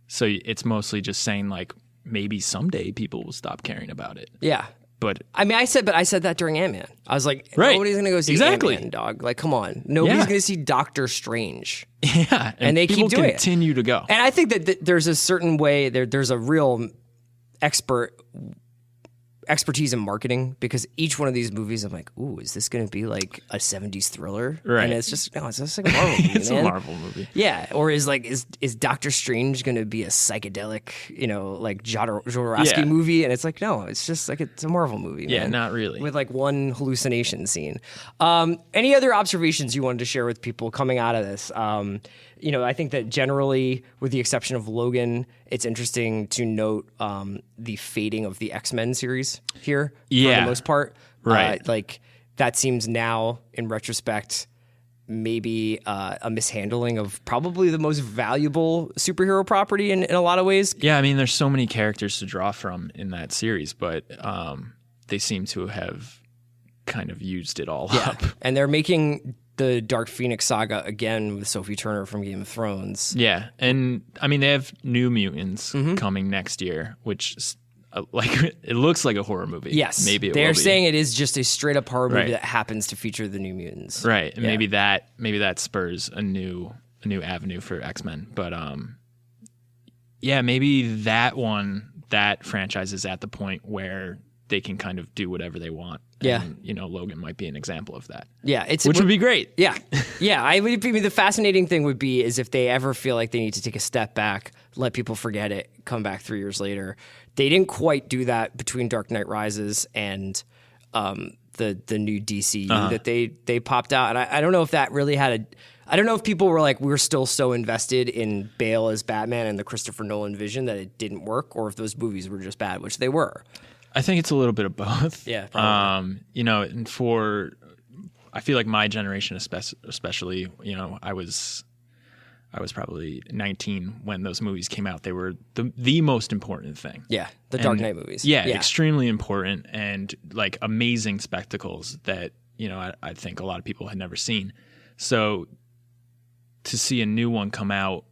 So it's mostly just saying like maybe someday people will stop caring about it. Yeah. But I said that during Ant-Man. I was like, nobody's going to go see Ant-Man, dog. Like, come on. Nobody's going to see Doctor Strange. Yeah. And they keep doing it. People continue to go. And I think that there's a certain way, there's a real expertise in marketing, because each one of these movies I'm like, ooh, is this going to be like a 70s thriller? Right. And it's just like a Marvel movie. It's a Marvel movie. Yeah. Or is Doctor Strange going to be a psychedelic, like Jodorowsky movie? And it's like, no, it's just like it's a Marvel movie. Yeah, man, not really. with like one hallucination scene. Any other observations you wanted to share with people coming out of this? I think that generally, with the exception of Logan, it's interesting to note the fading of the X-Men series here for the most part. Right. Like that seems now, in retrospect, maybe a mishandling of probably the most valuable superhero property in a lot of ways. Yeah, I mean, there's so many characters to draw from in that series, but they seem to have kind of used it all up. And they're making the Dark Phoenix saga again with Sophie Turner from Game of Thrones. Yeah, and I mean, they have New Mutants coming next year, which is, it looks like a horror movie. Yes, maybe they're saying it is just a straight up horror movie that happens to feature the New Mutants. Right, and maybe that spurs a new avenue for X-Men. But maybe that franchise is at the point where they can kind of do whatever they want. Yeah. And, Logan might be an example of that. Yeah. Which would be great. Yeah. Yeah. The fascinating thing would be is if they ever feel like they need to take a step back, let people forget it, come back 3 years later. They didn't quite do that between Dark Knight Rises and the new DCU that they popped out. And I don't know if that really I don't know if people were like, we're still so invested in Bale as Batman and the Christopher Nolan vision that it didn't work, or if those movies were just bad, which they were. I think it's a little bit of both. Yeah, probably. And I feel like my generation, especially, I was probably 19 when those movies came out. They were the most important thing. Yeah, the Dark Knight movies. Yeah, extremely important and like amazing spectacles that I think a lot of people had never seen. So to see a new one come out,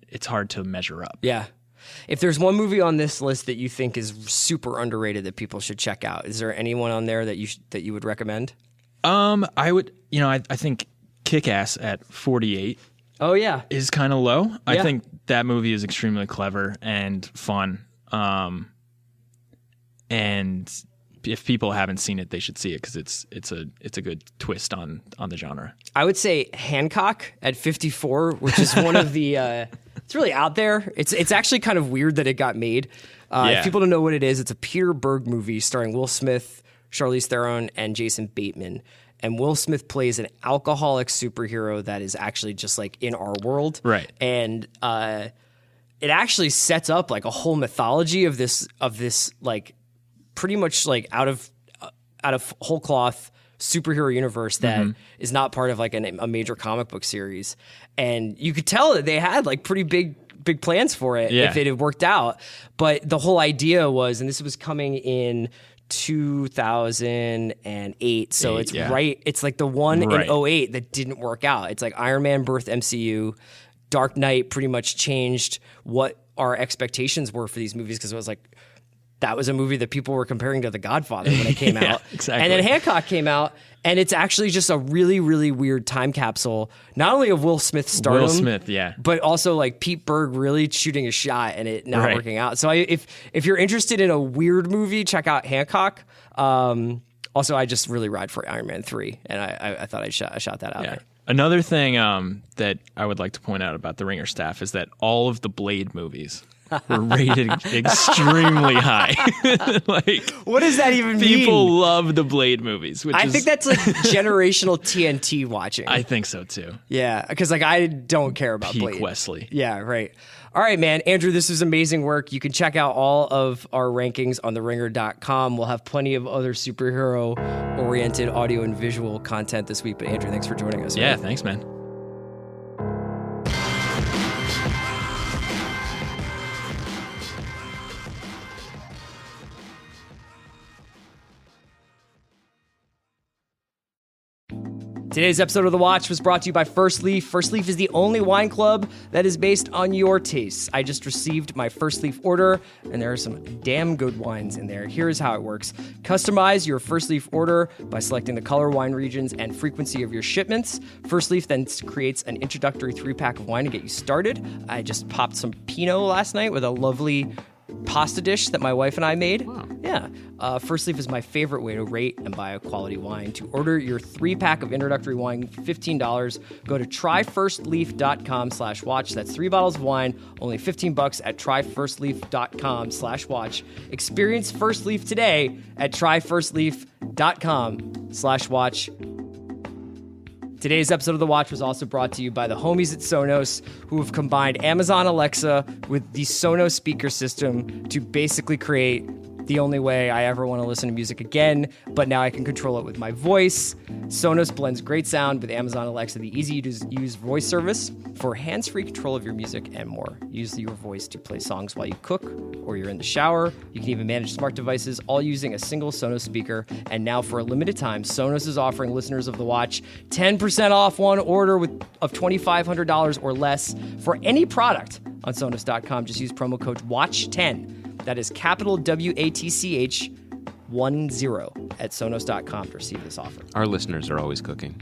it's hard to measure up. Yeah. If there's one movie on this list that you think is super underrated that people should check out, is there anyone on there that you would recommend? I would, I think Kick-Ass at 48. Oh yeah, is kind of low. Yeah. I think that movie is extremely clever and fun. And if people haven't seen it, they should see it because it's a good twist on the genre. I would say Hancock at 54, which is one of the. It's really out there. It's actually kind of weird that it got made. If people don't know what it is, it's a Peter Berg movie starring Will Smith, Charlize Theron, and Jason Bateman. And Will Smith plays an alcoholic superhero that is actually just like in our world. Right. And it actually sets up like a whole mythology of this like pretty much like out of whole cloth superhero universe that is not part of like a major comic book series. And you could tell that they had like pretty big plans for it if it had worked out. But the whole idea was, and this was coming in 2008, so it's it's like the one in 2008 that didn't work out. It's like Iron Man birthed MCU. Dark Knight pretty much changed what our expectations were for these movies, because it was like that was a movie that people were comparing to The Godfather when it came out. Exactly. And then Hancock came out, and it's actually just a really, really weird time capsule, not only of Will Smith's stardom, Will Smith, yeah. but also like Pete Berg really shooting a shot and it not working out. So if you're interested in a weird movie, check out Hancock. Also, I just really ride for Iron Man 3, and I thought I shot that out. Yeah. Another thing that I would like to point out about the Ringer staff is that all of the Blade movies were rated extremely high. Like, what does that even mean? People love the Blade movies. I think that's like generational TNT watching. I think so too. Yeah, because like I don't care about Peak Blade. Wesley. Yeah, right. All right, man. Andrew, this is amazing work. You can check out all of our rankings on theringer.com. We'll have plenty of other superhero-oriented audio and visual content this week. But Andrew, thanks for joining us. Yeah, thanks, man. Today's episode of The Watch was brought to you by First Leaf. First Leaf is the only wine club that is based on your tastes. I just received my First Leaf order, and there are some damn good wines in there. Here's how it works. Customize your First Leaf order by selecting the color, wine regions, and frequency of your shipments. First Leaf then creates an introductory 3-pack of wine to get you started. I just popped some Pinot last night with a lovely pasta dish that my wife and I made. Wow. Yeah. First Leaf is my favorite way to rate and buy a quality wine. To order your 3-pack of introductory wine, $15, go to tryfirstleaf.com/watch. That's 3 bottles of wine, only $15 at tryfirstleaf.com/watch. Experience First Leaf today at tryfirstleaf.com/watch. Today's episode of The Watch was also brought to you by the homies at Sonos, who have combined Amazon Alexa with the Sonos speaker system to basically create the only way I ever want to listen to music again, but now I can control it with my voice. Sonos blends great sound with Amazon Alexa, the easy-to-use voice service for hands-free control of your music and more. Use your voice to play songs while you cook or you're in the shower. You can even manage smart devices, all using a single Sonos speaker. And now, for a limited time, Sonos is offering listeners of The Watch 10% off one order of $2,500 or less for any product on Sonos.com. Just use promo code WATCH10. That is capital WATCH 10 at Sonos.com to receive this offer. Our listeners are always cooking.